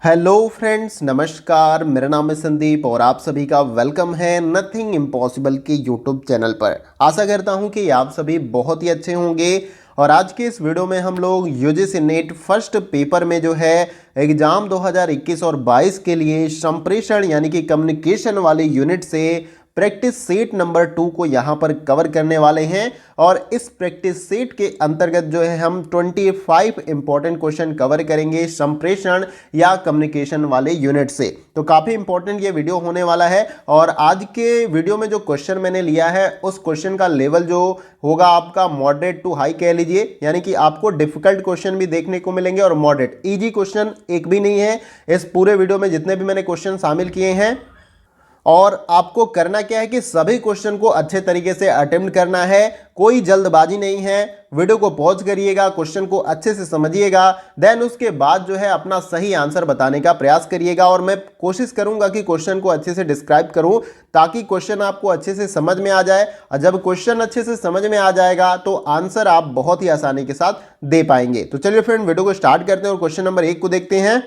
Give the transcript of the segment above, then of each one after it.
Hello friends, नमस्कार। मेरा नाम है संदीप और आप सभी का वेलकम है नथिंग इम्पॉसिबल के यूट्यूब चैनल पर। आशा करता हूं कि आप सभी बहुत ही अच्छे होंगे। और आज के इस वीडियो में हम लोग यूजीसी नेट फर्स्ट पेपर में जो है एग्जाम 2021 और 22 के लिए संप्रेषण यानी कि कम्युनिकेशन वाले यूनिट से प्रैक्टिस सेट नंबर 2 को यहाँ पर कवर करने वाले हैं। और इस प्रैक्टिस सेट के अंतर्गत जो है हम 25 इंपॉर्टेंट क्वेश्चन कवर करेंगे संप्रेषण या कम्युनिकेशन वाले यूनिट से। तो काफ़ी इंपॉर्टेंट ये वीडियो होने वाला है। और आज के वीडियो में जो क्वेश्चन मैंने लिया है उस क्वेश्चन का लेवल जो होगा आपका मॉडरेट टू हाई कह लीजिए, यानी कि आपको डिफिकल्ट क्वेश्चन भी देखने को मिलेंगे और मॉडरेट, इजी क्वेश्चन एक भी नहीं है इस पूरे वीडियो में जितने भी मैंने क्वेश्चन शामिल किए हैं। और आपको करना क्या है कि सभी क्वेश्चन को अच्छे तरीके से अटेम्प्ट करना है, कोई जल्दबाजी नहीं है। वीडियो को पॉज करिएगा, क्वेश्चन को अच्छे से समझिएगा, देन उसके बाद जो है अपना सही आंसर बताने का प्रयास करिएगा। और मैं कोशिश करूंगा कि क्वेश्चन को अच्छे से डिस्क्राइब करूं ताकि क्वेश्चन आपको अच्छे से समझ में आ जाए। और जब क्वेश्चन अच्छे से समझ में आ जाएगा तो आंसर आप बहुत ही आसानी के साथ दे पाएंगे। तो चलिए फ्रेंड, वीडियो को स्टार्ट करते हैं और क्वेश्चन नंबर 1 को देखते हैं।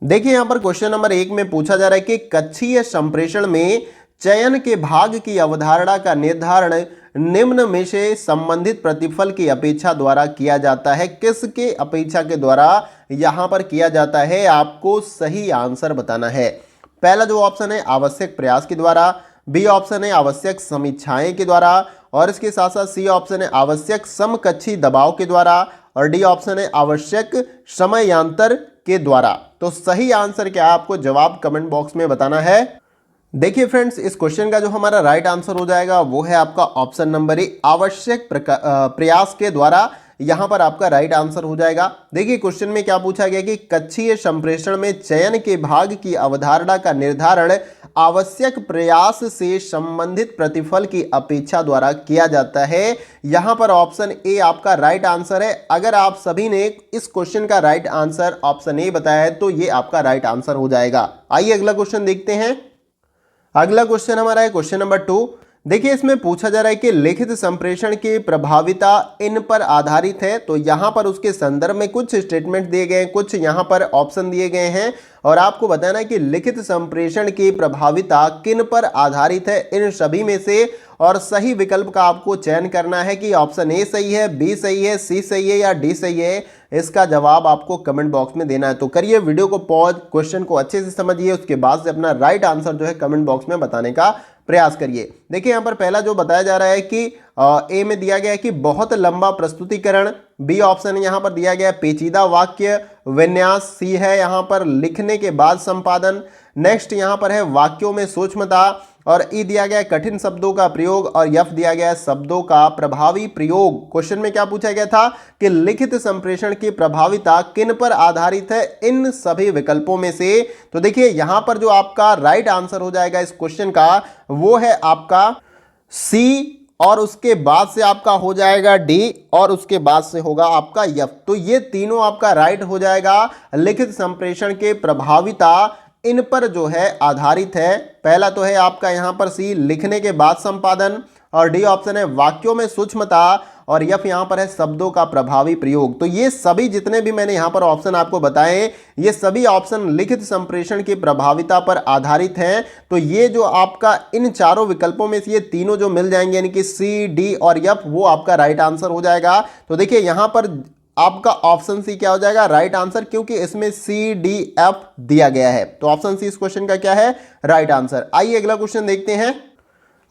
देखिए यहां पर क्वेश्चन नंबर 1 में पूछा जा रहा है कि कक्षीय संप्रेषण में चयन के भाग की अवधारणा का निर्धारण निम्न में से संबंधित प्रतिफल की अपेक्षा द्वारा किया जाता है। किसके अपेक्षा के द्वारा यहां पर किया जाता है, आपको सही आंसर बताना है। पहला जो ऑप्शन है आवश्यक प्रयास के द्वारा, बी ऑप्शन है आवश्यक समीक्षाएं के द्वारा, और इसके साथ साथ सी ऑप्शन है आवश्यक समकक्षी दबाव के द्वारा, और डी ऑप्शन है आवश्यक समयांतर के द्वारा। तो सही आंसर क्या है, आपको जवाब कमेंट बॉक्स में बताना है। देखिए फ्रेंड्स, इस क्वेश्चन का जो हमारा राइट आंसर हो जाएगा वो है आपका ऑप्शन नंबर ए, आवश्यक प्रयास के द्वारा। यहां पर आपका राइट आंसर हो जाएगा। देखिए क्वेश्चन में क्या पूछा गया कि कक्षीय संप्रेषण में चयन के भाग की अवधारणा का निर्धारण आवश्यक प्रयास से संबंधित प्रतिफल की अपेक्षा द्वारा किया जाता है। यहां पर ऑप्शन ए आपका राइट आंसर है। अगर आप सभी ने इस क्वेश्चन का राइट आंसर ऑप्शन ए बताया है तो ये आपका राइट आंसर हो जाएगा। आइए अगला क्वेश्चन देखते हैं। अगला क्वेश्चन हमारा है क्वेश्चन नंबर 2। देखिए इसमें पूछा जा रहा है कि लिखित संप्रेषण की प्रभाविता इन पर आधारित है। तो यहां पर उसके संदर्भ में कुछ स्टेटमेंट दिए गए हैं, कुछ यहां पर ऑप्शन दिए गए हैं और आपको बताना है कि लिखित संप्रेषण की प्रभाविता किन पर आधारित है इन सभी में से। और सही विकल्प का आपको चयन करना है कि ऑप्शन ए सही है, बी सही है, सी सही है या डी सही है। इसका जवाब आपको कमेंट बॉक्स में देना है। तो करिए वीडियो को पॉज, क्वेश्चन को अच्छे से समझिए, उसके बाद से अपना राइट आंसर जो है कमेंट बॉक्स में बताने का प्रयास करिए। देखिए यहां पर पहला जो बताया जा रहा है कि ए में दिया गया है कि बहुत लंबा प्रस्तुतिकरण, बी ऑप्शन यहां पर दिया गया है पेचीदा वाक्य विन्यास, सी है यहां पर लिखने के बाद संपादन, नेक्स्ट यहां पर है वाक्यों में सूक्ष्मता, और ई दिया गया है कठिन शब्दों का प्रयोग, और एफ दिया गया है शब्दों का प्रभावी प्रयोग। क्वेश्चन में क्या पूछा गया था कि लिखित संप्रेषण की प्रभाविता किन पर आधारित है इन सभी विकल्पों में से। तो देखिए यहां पर जो आपका राइट आंसर हो जाएगा इस क्वेश्चन का वो है आपका सी, और उसके बाद से आपका हो जाएगा डी, और उसके बाद से होगा आपका एफ। तो ये तीनों आपका राइट हो जाएगा। लिखित संप्रेषण के प्रभाविता इन पर जो है आधारित है। पहला तो है आपका यहां पर सी लिखने के बाद संपादन, और डी ऑप्शन है वाक्यों में सूक्ष्मता, और एफ यहां पर है शब्दों का प्रभावी प्रयोग। तो ये सभी जितने भी मैंने यहां पर ऑप्शन आपको बताए ये सभी ऑप्शन लिखित संप्रेषण की प्रभाविता पर आधारित हैं। तो ये जो आपका इन चारों विकल्पों में से ये तीनों जो मिल जाएंगे यानी कि सी, डी और एफ, वो आपका राइट आंसर हो जाएगा। तो देखिए यहां पर आपका ऑप्शन सी क्या हो जाएगा राइट आंसर, क्योंकि इसमें सी, डी, एफ दिया गया है। तो ऑप्शन सी इस क्वेश्चन का क्या है राइट आंसर। आइए अगला क्वेश्चन देखते हैं।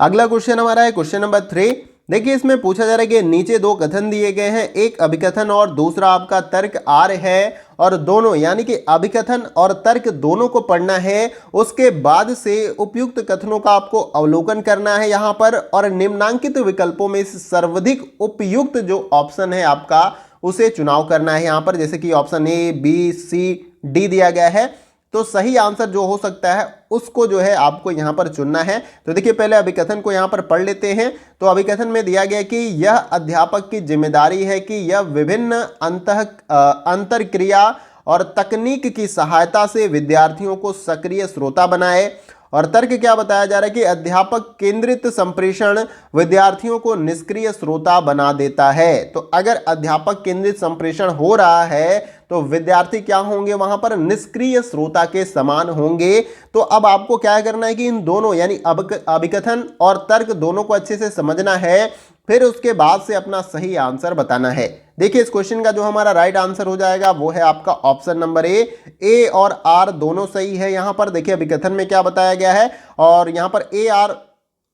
अगला क्वेश्चन हमारा है क्वेश्चन नंबर 3। देखिए इसमें पूछा जा रहा है कि नीचे दो कथन दिए गए हैं, एक अभिकथन और दूसरा आपका तर्क आर्य है, और दोनों यानी कि अभिकथन और तर्क दोनों को पढ़ना है। उसके बाद से उपयुक्त कथनों का आपको अवलोकन करना है यहां पर, और निम्नांकित विकल्पों में से सर्वाधिक उपयुक्त जो ऑप्शन है आपका उसे चुनाव करना है यहां पर, जैसे कि option A, B, C, D दिया गया है। तो सही आंसर जो हो सकता है उसको जो है आपको यहां पर चुनना है। तो देखिए पहले अभिकथन को यहां पर पढ़ लेते हैं। तो अभिकथन में दिया गया कि यह अध्यापक की जिम्मेदारी है कि यह विभिन्न अंतरक्रिया और तकनीक की सहायता से विद्यार्थियों को सक्रिय श्रोता बनाए, और तर्क क्या बताया जा रहा है कि अध्यापक केंद्रित संप्रेषण विद्यार्थियों को निष्क्रिय श्रोता बना देता है। तो अगर अध्यापक केंद्रित संप्रेषण हो रहा है तो विद्यार्थी क्या होंगे, वहां पर निष्क्रिय श्रोता के समान होंगे। तो अब आपको क्या करना है कि इन दोनों यानी अभिकथन और तर्क दोनों को अच्छे से समझना है, फिर उसके बाद से अपना सही आंसर बताना है। देखिए इस क्वेश्चन का जो हमारा राइट आंसर हो जाएगा वो है आपका ऑप्शन नंबर ए और आर दोनों सही है। यहां पर देखिए अभिकथन में क्या बताया गया है और यहां पर ए आर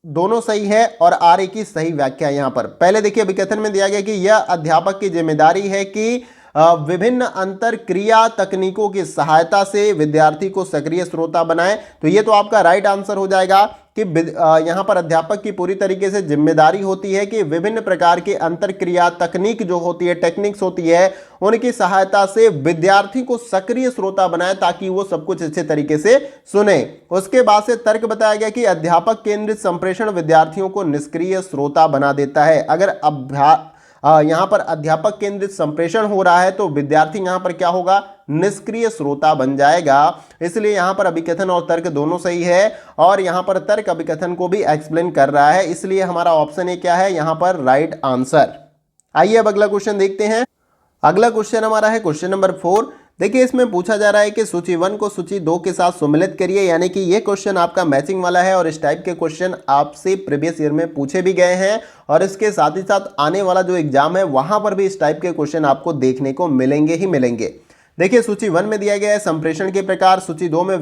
दोनों सही है और आर ए की सही व्याख्या यहां पर। पहले देखिए अभिकथन में दिया गया कि यह अध्यापक की जिम्मेदारी है कि विभिन्न अंतर क्रिया तकनीकों की सहायता से विद्यार्थी को सक्रिय श्रोता बनाए। तो ये तो आपका राइट आंसर हो जाएगा कि यहां पर अध्यापक की पूरी तरीके से जिम्मेदारी होती है कि विभिन्न प्रकार के अंतर क्रिया तकनीक जो होती है, टेक्निक्स होती है, उनकी सहायता से विद्यार्थी को सक्रिय श्रोता बनाए ताकि वो सब कुछ अच्छे तरीके से सुने। उसके बाद से तर्क बताया गया कि अध्यापक केंद्रित संप्रेषण विद्यार्थियों को निष्क्रिय श्रोता बना देता है। अगर यहां पर अध्यापक केंद्रित संप्रेषण हो रहा है तो विद्यार्थी यहां पर क्या होगा, निष्क्रिय श्रोता बन जाएगा। इसलिए यहां पर अभिकथन और तर्क दोनों सही है और यहां पर तर्क अभिकथन को भी एक्सप्लेन कर रहा है, इसलिए हमारा ऑप्शन ए क्या है यहां पर राइट आंसर। आइए अब अगला क्वेश्चन देखते हैं। अगला क्वेश्चन हमारा है क्वेश्चन नंबर 4। देखिए इसमें पूछा जा रहा है कि सूची 1 को सूची 2 के साथ सम्मिलित करिए, यानी कि ये क्वेश्चन आपका मैचिंग वाला है और इस टाइप के क्वेश्चन आपसे प्रीवियस ईयर में पूछे भी गए हैं और इसके साथ ही साथ आने वाला जो एग्जाम है वहां पर भी इस टाइप के क्वेश्चन आपको देखने को मिलेंगे ही मिलेंगे। देखिए सूची 1 में दिया गया है संप्रेषण के प्रकार, सूची 2 में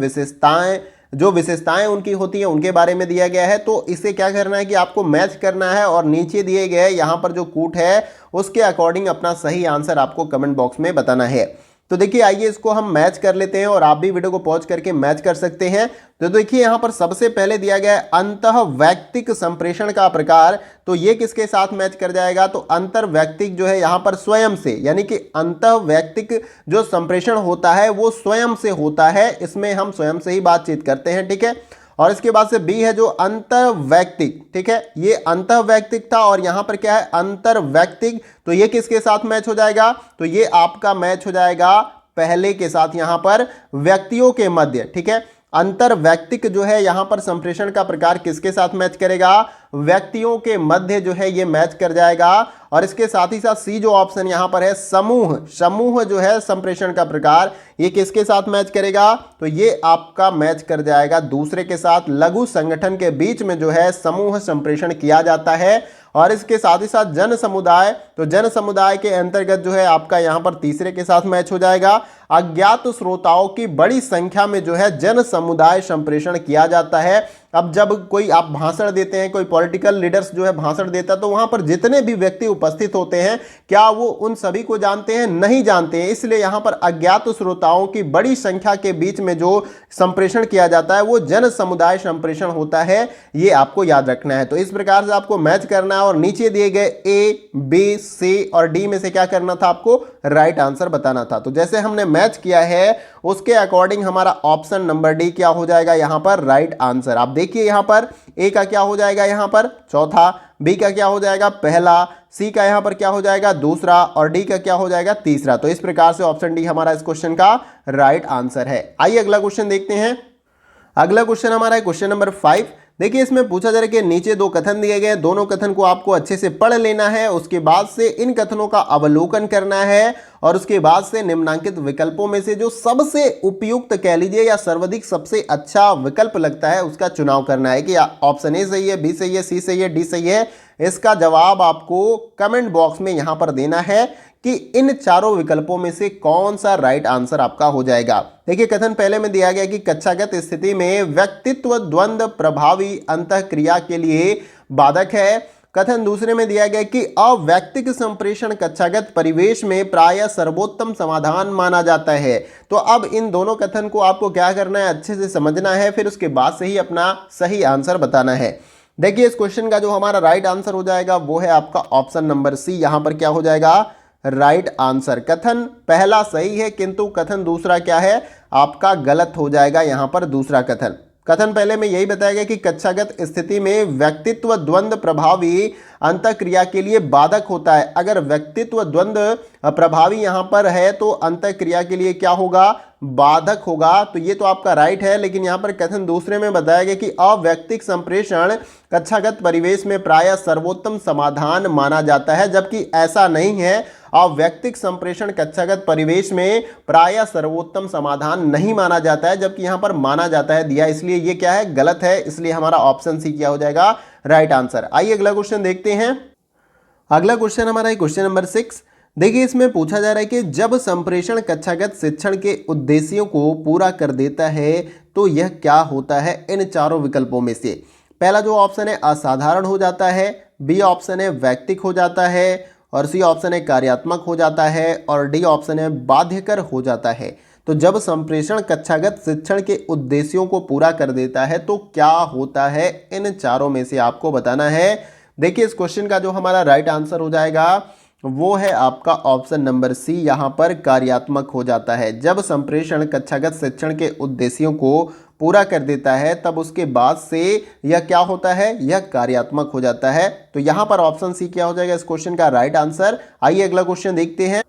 विशेषताएं उनकी होती है उनके बारे में दिया गया है। तो इसे क्या करना है कि आपको मैच करना है और नीचे दिए गए यहाँ पर जो कूट है उसके अकॉर्डिंग अपना सही आंसर आपको कमेंट बॉक्स में बताना है। तो देखिए आइए इसको हम मैच कर लेते हैं और आप भी वीडियो को पॉज करके मैच कर सकते हैं। तो देखिए यहाँ पर सबसे पहले दिया गया है अंतः वैयक्तिक संप्रेषण का प्रकार, तो ये किसके साथ मैच कर जाएगा, तो अंतर वैयक्तिक जो है यहाँ पर स्वयं से, यानी कि अंतः वैयक्तिक जो संप्रेषण होता है वो स्वयं से होता है, इसमें हम स्वयं से ही बातचीत करते हैं, ठीक है। और इसके बाद से बी है जो अंतर वैयक्तिक, ठीक है, ये अंतर वैयक्तिक था और यहां पर क्या है अंतर वैयक्तिक, तो ये किसके साथ मैच हो जाएगा, तो ये आपका मैच हो जाएगा पहले के साथ, यहां पर व्यक्तियों के मध्य, ठीक है। अंतर वैयक्तिक जो है यहां पर संप्रेषण का प्रकार किसके साथ मैच करेगा, व्यक्तियों के मध्य जो है ये मैच कर जाएगा। और इसके साथ ही साथ सी जो ऑप्शन यहां पर है समूह जो है संप्रेषण का प्रकार, ये किसके साथ मैच करेगा, तो ये आपका मैच कर जाएगा दूसरे के साथ। लघु संगठन के बीच में जो है समूह संप्रेषण किया जाता है। और इसके साथ ही साथ जन समुदाय, तो जन समुदाय के अंतर्गत जो है आपका यहां पर तीसरे के साथ मैच हो जाएगा। अज्ञात श्रोताओं की बड़ी संख्या में जो है जन समुदाय संप्रेषण किया जाता है। अब जब कोई आप भाषण देते हैं, कोई पॉलिटिकल लीडर्स जो है भाषण देता है, तो वहां पर जितने भी व्यक्ति उपस्थित होते हैं क्या वो उन सभी को जानते हैं, नहीं जानते हैं। इसलिए यहां पर अज्ञात श्रोताओं की बड़ी संख्या के बीच में जो संप्रेषण किया जाता है वो जन समुदाय संप्रेषण होता है, ये आपको याद रखना है। तो इस प्रकार से आपको मैच करना है और नीचे दिए गए ए, बी, सी और डी में से क्या करना था, आपको राइट आंसर बताना था। तो जैसे हमने मैच किया है उसके अकॉर्डिंग हमारा ऑप्शन नंबर डी क्या हो जाएगा यहां पर राइट आंसर। आप देखिए यहां पर ए का क्या हो जाएगा यहां पर चौथा, बी का क्या हो जाएगा पहला, सी का यहां पर क्या हो जाएगा दूसरा और डी का क्या हो जाएगा तीसरा। तो इस प्रकार से ऑप्शन डी हमारा इस क्वेश्चन का राइट आंसर है। आइए अगला क्वेश्चन देखते हैं। अगला क्वेश्चन हमारा है क्वेश्चन नंबर 5। देखिए इसमें पूछा जा रहा है कि नीचे दो कथन दिए गए, दोनों कथन को आपको अच्छे से पढ़ लेना है, उसके बाद से इन कथनों का अवलोकन करना है और उसके बाद से निम्नलिखित विकल्पों में से जो सबसे उपयुक्त कह लीजिए या सर्वाधिक सबसे अच्छा विकल्प लगता है उसका चुनाव करना है कि ऑप्शन ए सही है, बी सही है, सी सही है, डी सही है। इसका जवाब आपको कमेंट बॉक्स में यहां पर देना है कि इन चारों विकल्पों में से कौन सा राइट आंसर आपका हो जाएगा। देखिए कथन पहले में दिया गया कि कक्षागत स्थिति में व्यक्तित्व द्वंद्व प्रभावी अंतःक्रिया के लिए बाधक है। कथन दूसरे में दिया गया कि अवैयक्तिक संप्रेषण कक्षागत परिवेश में प्रायः सर्वोत्तम समाधान माना जाता है। तो अब इन दोनों कथन को आपको क्या करना है, अच्छे से समझना है, फिर उसके बाद से ही अपना सही आंसर बताना है। देखिए इस क्वेश्चन का जो हमारा राइट आंसर हो जाएगा वो है आपका ऑप्शन नंबर सी। यहां पर क्या हो जाएगा राइट आंसर। कथन पहला सही है किंतु कथन दूसरा क्या है आपका गलत हो जाएगा। यहां पर दूसरा कथन पहले में यही बताया गया कि कक्षागत स्थिति में व्यक्तित्व द्वंद्व प्रभावी अंतःक्रिया के लिए बाधक होता है। अगर व्यक्तित्व द्वंद्व प्रभावी यहां पर है तो अंतःक्रिया के लिए क्या होगा, बाधक होगा। तो ये तो आपका राइट है, लेकिन यहां पर कथन दूसरे में बताया गया कि अवैयक्तिक संप्रेषण कक्षागत परिवेश में प्रायः सर्वोत्तम समाधान माना जाता है, जबकि ऐसा नहीं है। अवैयक्तिक संप्रेषण कक्षागत परिवेश में प्रायः सर्वोत्तम समाधान नहीं माना जाता है, जबकि यहां पर माना जाता है दिया, इसलिए ये क्या है, गलत है। इसलिए हमारा ऑप्शन सी क्या हो जाएगा, राइट आंसर। आइए अगला क्वेश्चन देखते हैं। अगला क्वेश्चन हमारा है क्वेश्चन नंबर 6। देखिए इसमें पूछा जा रहा है कि जब संप्रेषण कक्षागत शिक्षण के उद्देश्यों को पूरा कर देता है तो यह क्या होता है इन चारों विकल्पों में से। पहला जो ऑप्शन है असाधारण हो जाता है, बी ऑप्शन है वैयक्तिक हो जाता है, और सी ऑप्शन है कार्यात्मक हो जाता है, और डी ऑप्शन है बाध्यकर हो जाता है। तो जब संप्रेषण कक्षागत शिक्षण के उद्देश्यों को पूरा कर देता है तो क्या होता है, इन चारों में से आपको बताना है। देखिए इस क्वेश्चन का जो हमारा राइट आंसर हो जाएगा वो है आपका ऑप्शन नंबर सी, यहां पर कार्यात्मक हो जाता है। जब संप्रेषण कक्षागत शिक्षण के उद्देश्यों को पूरा कर देता है तब उसके बाद से यह क्या होता है, यह कार्यात्मक हो जाता है। तो यहां पर ऑप्शन सी क्या हो जाएगा इस क्वेश्चन का राइट आंसर। आइए अगला क्वेश्चन देखते हैं।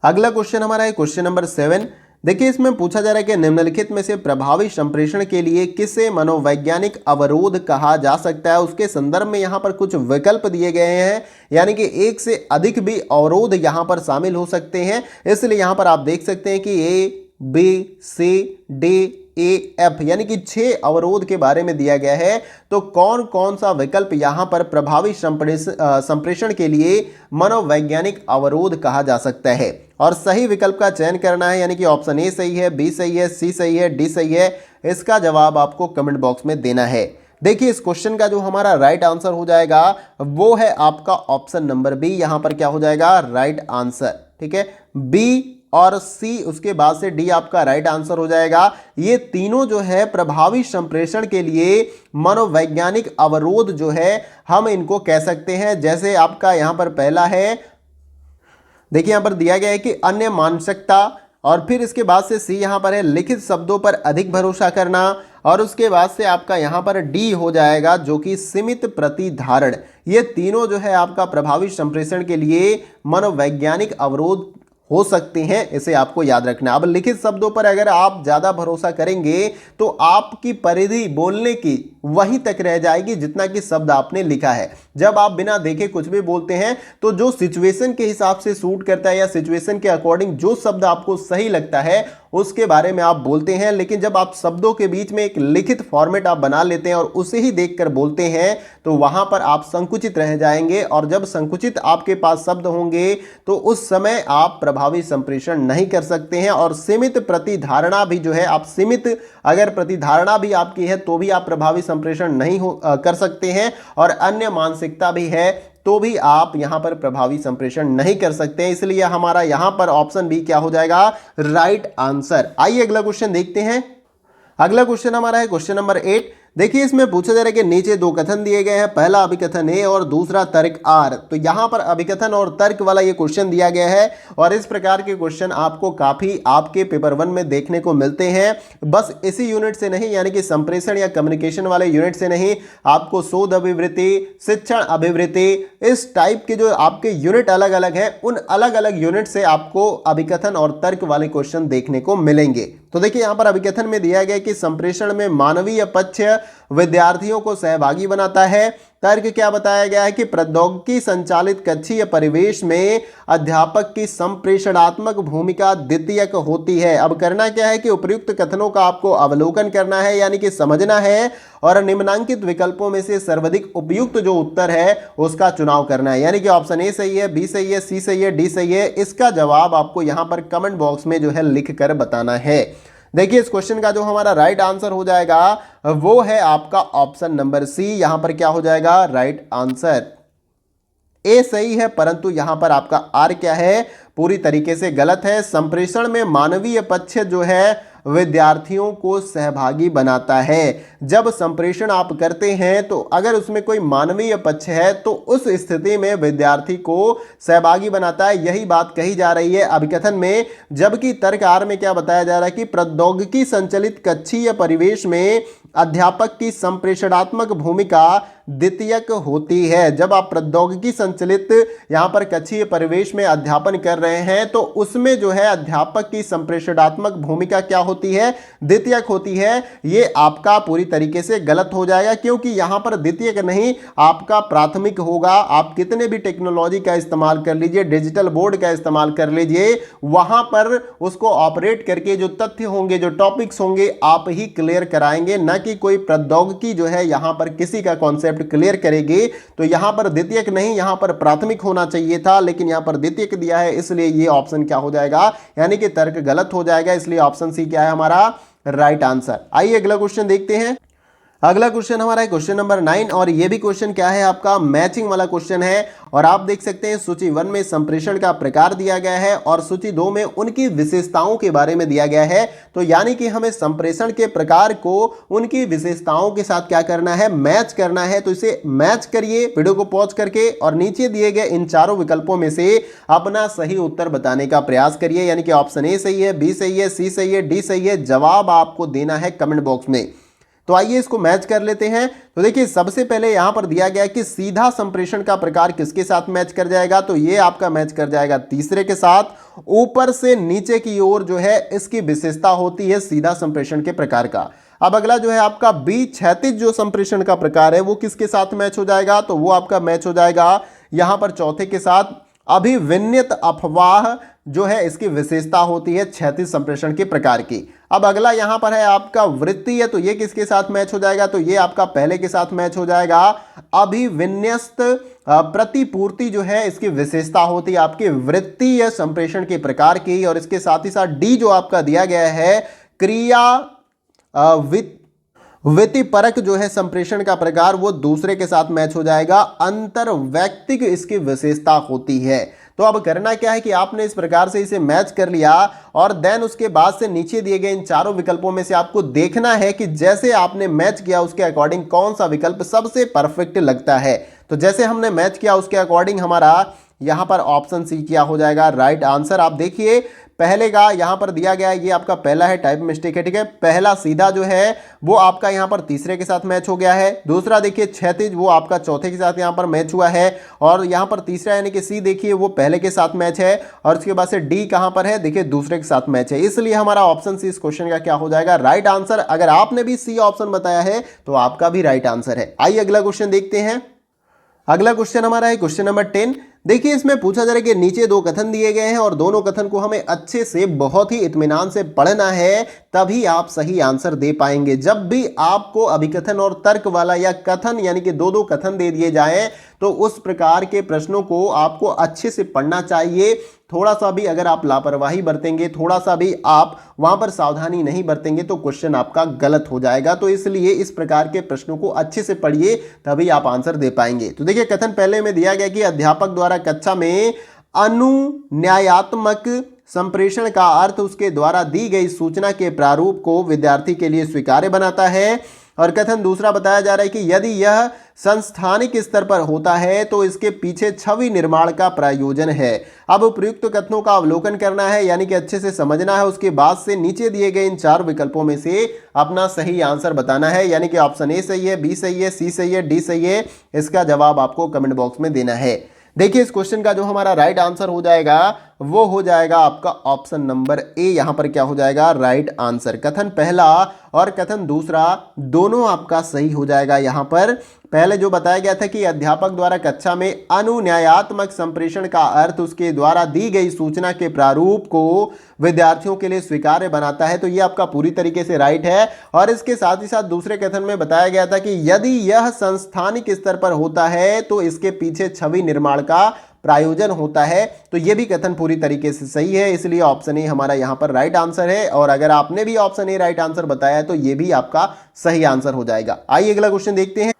अगला क्वेश्चन हमारा है क्वेश्चन नंबर 7। देखिए इसमें पूछा जा रहा है कि निम्नलिखित में से प्रभावी संप्रेषण के लिए किसे मनोवैज्ञानिक अवरोध कहा जा सकता है। उसके संदर्भ में यहाँ पर कुछ विकल्प दिए गए हैं, यानी कि एक से अधिक भी अवरोध यहाँ पर शामिल हो सकते हैं। इसलिए यहाँ पर आप देख सकते हैं कि ए, बी, सी, डी, ए, एफ यानी कि 6 अवरोध के बारे में दिया गया है। तो कौन कौन सा विकल्प यहाँ पर प्रभावी संप्रेषण के लिए मनोवैज्ञानिक अवरोध कहा जा सकता है, और सही विकल्प का चयन करना है, यानी कि ऑप्शन ए सही है, बी सही है, सी सही है, डी सही है। इसका जवाब आपको कमेंट बॉक्स में देना है। देखिए इस क्वेश्चन का जो हमारा राइट आंसर हो जाएगा वो है आपका ऑप्शन नंबर बी, यहां पर क्या हो जाएगा, राइट आंसर। ठीक है, बी और सी, उसके बाद से डी आपका राइट आंसर हो जाएगा। ये तीनों जो है प्रभावी संप्रेषण के लिए मनोवैज्ञानिक अवरोध जो है हम इनको कह सकते हैं। जैसे आपका यहां पर पहला है, देखिए यहां पर दिया गया है कि अन्य मानसिकता, और फिर इसके बाद से सी यहां पर है लिखित शब्दों पर अधिक भरोसा करना, और उसके बाद से आपका यहां पर डी हो जाएगा जो कि सीमित प्रतिधारण। ये तीनों जो है आपका प्रभावी संप्रेषण के लिए मनोवैज्ञानिक अवरोध हो सकते हैं, इसे आपको याद रखना। अब लिखित शब्दों पर अगर आप ज्यादा भरोसा करेंगे तो आपकी परिधि बोलने की वहीं तक रह जाएगी जितना कि शब्द आपने लिखा है। जब आप बिना देखे कुछ भी बोलते हैं तो जो सिचुएशन के हिसाब से सूट करता है या सिचुएशन के अकॉर्डिंग जो शब्द आपको सही लगता है उसके बारे में आप बोलते हैं। लेकिन जब आप शब्दों के बीच में एक लिखित फॉर्मेट आप बना लेते हैं और उसे ही देखकर बोलते हैं तो वहां पर आप संकुचित रह जाएंगे, और जब संकुचित आपके पास शब्द होंगे तो उस समय आप प्रभावी संप्रेषण नहीं कर सकते हैं। और सीमित प्रतिधारणा भी जो है, आप सीमित अगर प्रतिधारणा भी आपकी है तो भी आप प्रभावी संप्रेषण नहीं कर सकते हैं, और अन्य मानसिकता भी है तो भी आप यहां पर प्रभावी संप्रेषण नहीं कर सकते। इसलिए हमारा यहां पर ऑप्शन बी क्या हो जाएगा, राइट आंसर। आइए अगला क्वेश्चन देखते हैं। अगला क्वेश्चन हमारा है क्वेश्चन नंबर 8। देखिए इसमें पूछा जा रहा है कि नीचे 2 कथन दिए गए हैं, पहला अभिकथन ए और दूसरा तर्क आर। तो यहां पर अभिकथन और तर्क वाला ये क्वेश्चन दिया गया है, और इस प्रकार के क्वेश्चन आपको काफी आपके पेपर 1 में देखने को मिलते हैं। बस इसी यूनिट से नहीं, यानी कि संप्रेषण या कम्युनिकेशन वाले यूनिट से नहीं, आपको शोध अभिवृत्ति, शिक्षण अभिवृत्ति, इस टाइप के जो आपके यूनिट अलग अलग हैं उन अलग अलग यूनिट से आपको अभिकथन और तर्क वाले क्वेश्चन देखने को मिलेंगे। तो देखिए यहां पर अभिकथन में दिया गया कि संप्रेषण में मानवीय पक्ष विद्यार्थियों को सहभागी बनाता है। तर्क क्या बताया गया है कि प्रौद्योगिकी संचालित कक्षीय परिवेश में अध्यापक की संप्रेषणात्मक भूमिका द्वितीयक होती है। अब करना क्या है कि उपर्युक्त कथनों का आपको अवलोकन करना है, यानी कि समझना है, और निम्नांकित विकल्पों में से सर्वाधिक उपयुक्त जो उत्तर है उसका चुनाव करना है। यानी कि ऑप्शन ए सही है, बी सही है, सी सही है, डी सही है। इसका जवाब आपको यहां पर कमेंट बॉक्स में जो है लिख कर बताना है। देखिए इस क्वेश्चन का जो हमारा राइट आंसर हो जाएगा वो है आपका ऑप्शन नंबर सी, यहां पर क्या हो जाएगा, राइट आंसर। ए सही है, परंतु यहां पर आपका आर क्या है, पूरी तरीके से गलत है। संप्रेषण में मानवीय पक्ष जो है विद्यार्थियों को सहभागी बनाता है। जब संप्रेषण आप करते हैं तो अगर उसमें कोई मानवीय पक्ष है तो उस स्थिति में विद्यार्थी को सहभागी बनाता है, यही बात कही जा रही है अभिकथन में। जबकि तर्क आर में क्या बताया जा रहा है कि प्रौद्योगिकी संचालित कक्षीय परिवेश में अध्यापक की संप्रेषणात्मक भूमिका द्वितीयक होती है। जब आप प्रौद्योगिकी संचालित यहाँ पर कक्षीय परिवेश में अध्यापन कर रहे हैं तो उसमें जो है अध्यापक की संप्रेषणात्मक भूमिका क्या होती है, द्वितीयक होती है। ये आपका पूरी तरीके से गलत हो जाएगा, क्योंकि यहाँ पर द्वितीयक नहीं, आपका प्राथमिक होगा। आप कितने भी टेक्नोलॉजी का इस्तेमाल कर लीजिए, डिजिटल बोर्ड का इस्तेमाल कर लीजिए, वहां पर उसको ऑपरेट करके जो तथ्य होंगे, जो टॉपिक्स होंगे, आप ही क्लियर कराएंगे, ना कि कोई प्रौद्योगिकी जो है यहां पर किसी का कॉन्सेप्ट क्लियर करेगी। तो यहां पर द्वितीयक नहीं, यहां पर प्राथमिक होना चाहिए था, लेकिन यहां पर द्वितीयक दिया है, इसलिए ये ऑप्शन क्या हो जाएगा, यानी कि तर्क गलत हो जाएगा। इसलिए ऑप्शन सी क्या है हमारा राइट आंसर। आइए अगला क्वेश्चन देखते हैं। अगला क्वेश्चन हमारा है क्वेश्चन नंबर 9, और ये भी क्वेश्चन क्या है आपका, मैचिंग वाला क्वेश्चन है। और आप देख सकते हैं सूची 1 में संप्रेषण का प्रकार दिया गया है और सूची 2 में उनकी विशेषताओं के बारे में दिया गया है। तो यानी कि हमें संप्रेषण के प्रकार को उनकी विशेषताओं के साथ क्या करना है, मैच करना है। तो इसे मैच करिए वीडियो को पॉज करके, और नीचे दिए गए इन चारों विकल्पों में से अपना सही उत्तर बताने का प्रयास करिए। यानी कि ऑप्शन ए सही है, बी सही है, सी सही है, डी सही है। जवाब आपको देना है कमेंट बॉक्स में। तो आइए इसको मैच कर लेते हैं। तो देखिए सबसे पहले यहां पर दिया गया है कि सीधा संप्रेषण का प्रकार किसके साथ मैच कर जाएगा, तो ये आपका मैच कर जाएगा तीसरे के साथ। ऊपर से नीचे की ओर जो है इसकी विशेषता होती है सीधा संप्रेषण के प्रकार का। अब अगला जो है आपका बी क्षैतिज जो संप्रेषण का प्रकार है वो किसके साथ मैच हो जाएगा, तो वो आपका मैच हो जाएगा यहां पर चौथे के साथ। अभिविन्यत अफवाह जो है इसकी विशेषता होती है क्षैतिज संप्रेषण के प्रकार की। अब अगला यहां पर है आपका वृत्तीय, तो ये किसके साथ मैच हो जाएगा, तो ये आपका पहले के साथ मैच हो जाएगा। अभिविन्यस्त प्रतिपूर्ति जो है इसकी विशेषता होती है आपके वृत्तीय संप्रेषण के प्रकार की। और इसके साथ ही साथ डी जो आपका दिया गया है क्रिया व्यतिपरक जो है संप्रेषण का प्रकार, वो दूसरे के साथ मैच हो जाएगा। अंतर्वैयक्तिक इसकी विशेषता होती है। तो अब करना क्या है कि आपने इस प्रकार से इसे मैच कर लिया, और देन उसके बाद से नीचे दिए गए इन चारों विकल्पों में से आपको देखना है कि जैसे आपने मैच किया उसके अकॉर्डिंग कौन सा विकल्प सबसे परफेक्ट लगता है। तो जैसे हमने मैच किया उसके अकॉर्डिंग हमारा यहां पर ऑप्शन सी क्या हो जाएगा, राइट आंसर। आप देखिए पहले का यहां पर दिया गया है, ये आपका पहला है, टाइप मिस्टेक है, ठीक है। पहला सीधा जो है वो आपका यहां पर तीसरे के साथ मैच हो गया है। दूसरा देखिए क्षैतिज, वो आपका चौथे के साथ यहां पर मैच हुआ है। और यहां पर तीसरा यानी कि सी देखिए वो पहले के साथ मैच है। और उसके बाद से डी कहां पर है, देखिए दूसरे के साथ मैच है। इसलिए हमारा ऑप्शन सी इस क्वेश्चन का क्या हो जाएगा, राइट आंसर। अगर आपने भी सी ऑप्शन बताया है तो आपका भी राइट आंसर है। आइए अगला क्वेश्चन देखते हैं। अगला क्वेश्चन हमारा है क्वेश्चन नंबर 10। देखिए इसमें पूछा जा रहा है कि नीचे दो कथन दिए गए हैं और दोनों कथन को हमें अच्छे से बहुत ही इत्मीनान से पढ़ना है, तभी आप सही आंसर दे पाएंगे। जब भी आपको अभिकथन और तर्क वाला या कथन यानी कि दो दो कथन दे दिए जाएं तो उस प्रकार के प्रश्नों को आपको अच्छे से पढ़ना चाहिए। थोड़ा सा भी अगर आप लापरवाही बरतेंगे, थोड़ा सा भी आप वहां पर सावधानी नहीं बरतेंगे तो क्वेश्चन आपका गलत हो जाएगा। तो इसलिए इस प्रकार के प्रश्नों को अच्छे से पढ़िए, तभी आप आंसर दे पाएंगे। तो देखिए कथन पहले में दिया गया कि अध्यापक द्वारा कक्षा में अनुन्यायात्मक संप्रेषण का अर्थ उसके द्वारा दी गई सूचना के प्रारूप को विद्यार्थी के लिए स्वीकार्य बनाता है। और कथन दूसरा बताया जा रहा है कि यदि यह संस्थानिक स्तर पर होता है तो इसके पीछे छवि निर्माण का प्रयोजन है। अब उपयुक्त कथनों का अवलोकन करना है, यानी कि अच्छे से समझना है। उसके बाद से नीचे दिए गए इन चार विकल्पों में से अपना सही आंसर बताना है, यानी कि ऑप्शन ए सही है, बी सही है, सी सही है, डी सही है। इसका जवाब आपको कमेंट बॉक्स में देना है। देखिए इस क्वेश्चन का जो हमारा राइट आंसर हो जाएगा वो हो जाएगा आपका ऑप्शन नंबर ए। यहां पर क्या हो जाएगा, राइट आंसर। कथन पहला और कथन दूसरा दोनों आपका सही हो जाएगा। यहां पर पहले जो बताया गया था कि अध्यापक द्वारा कक्षा में अनुन्यायात्मक संप्रेषण का अर्थ उसके द्वारा दी गई सूचना के प्रारूप को विद्यार्थियों के लिए स्वीकार्य बनाता है, तो ये आपका पूरी तरीके से राइट है। और इसके साथ ही साथ दूसरे कथन में बताया गया था कि यदि यह संस्थानिक स्तर पर होता है तो इसके पीछे छवि निर्माण का प्रायोजन होता है। तो ये भी कथन पूरी तरीके से सही है, इसलिए ऑप्शन ए हमारा यहां पर राइट आंसर है। और अगर आपने भी ऑप्शन ए राइट आंसर बताया है तो ये भी आपका सही आंसर हो जाएगा। आइए अगला क्वेश्चन देखते हैं।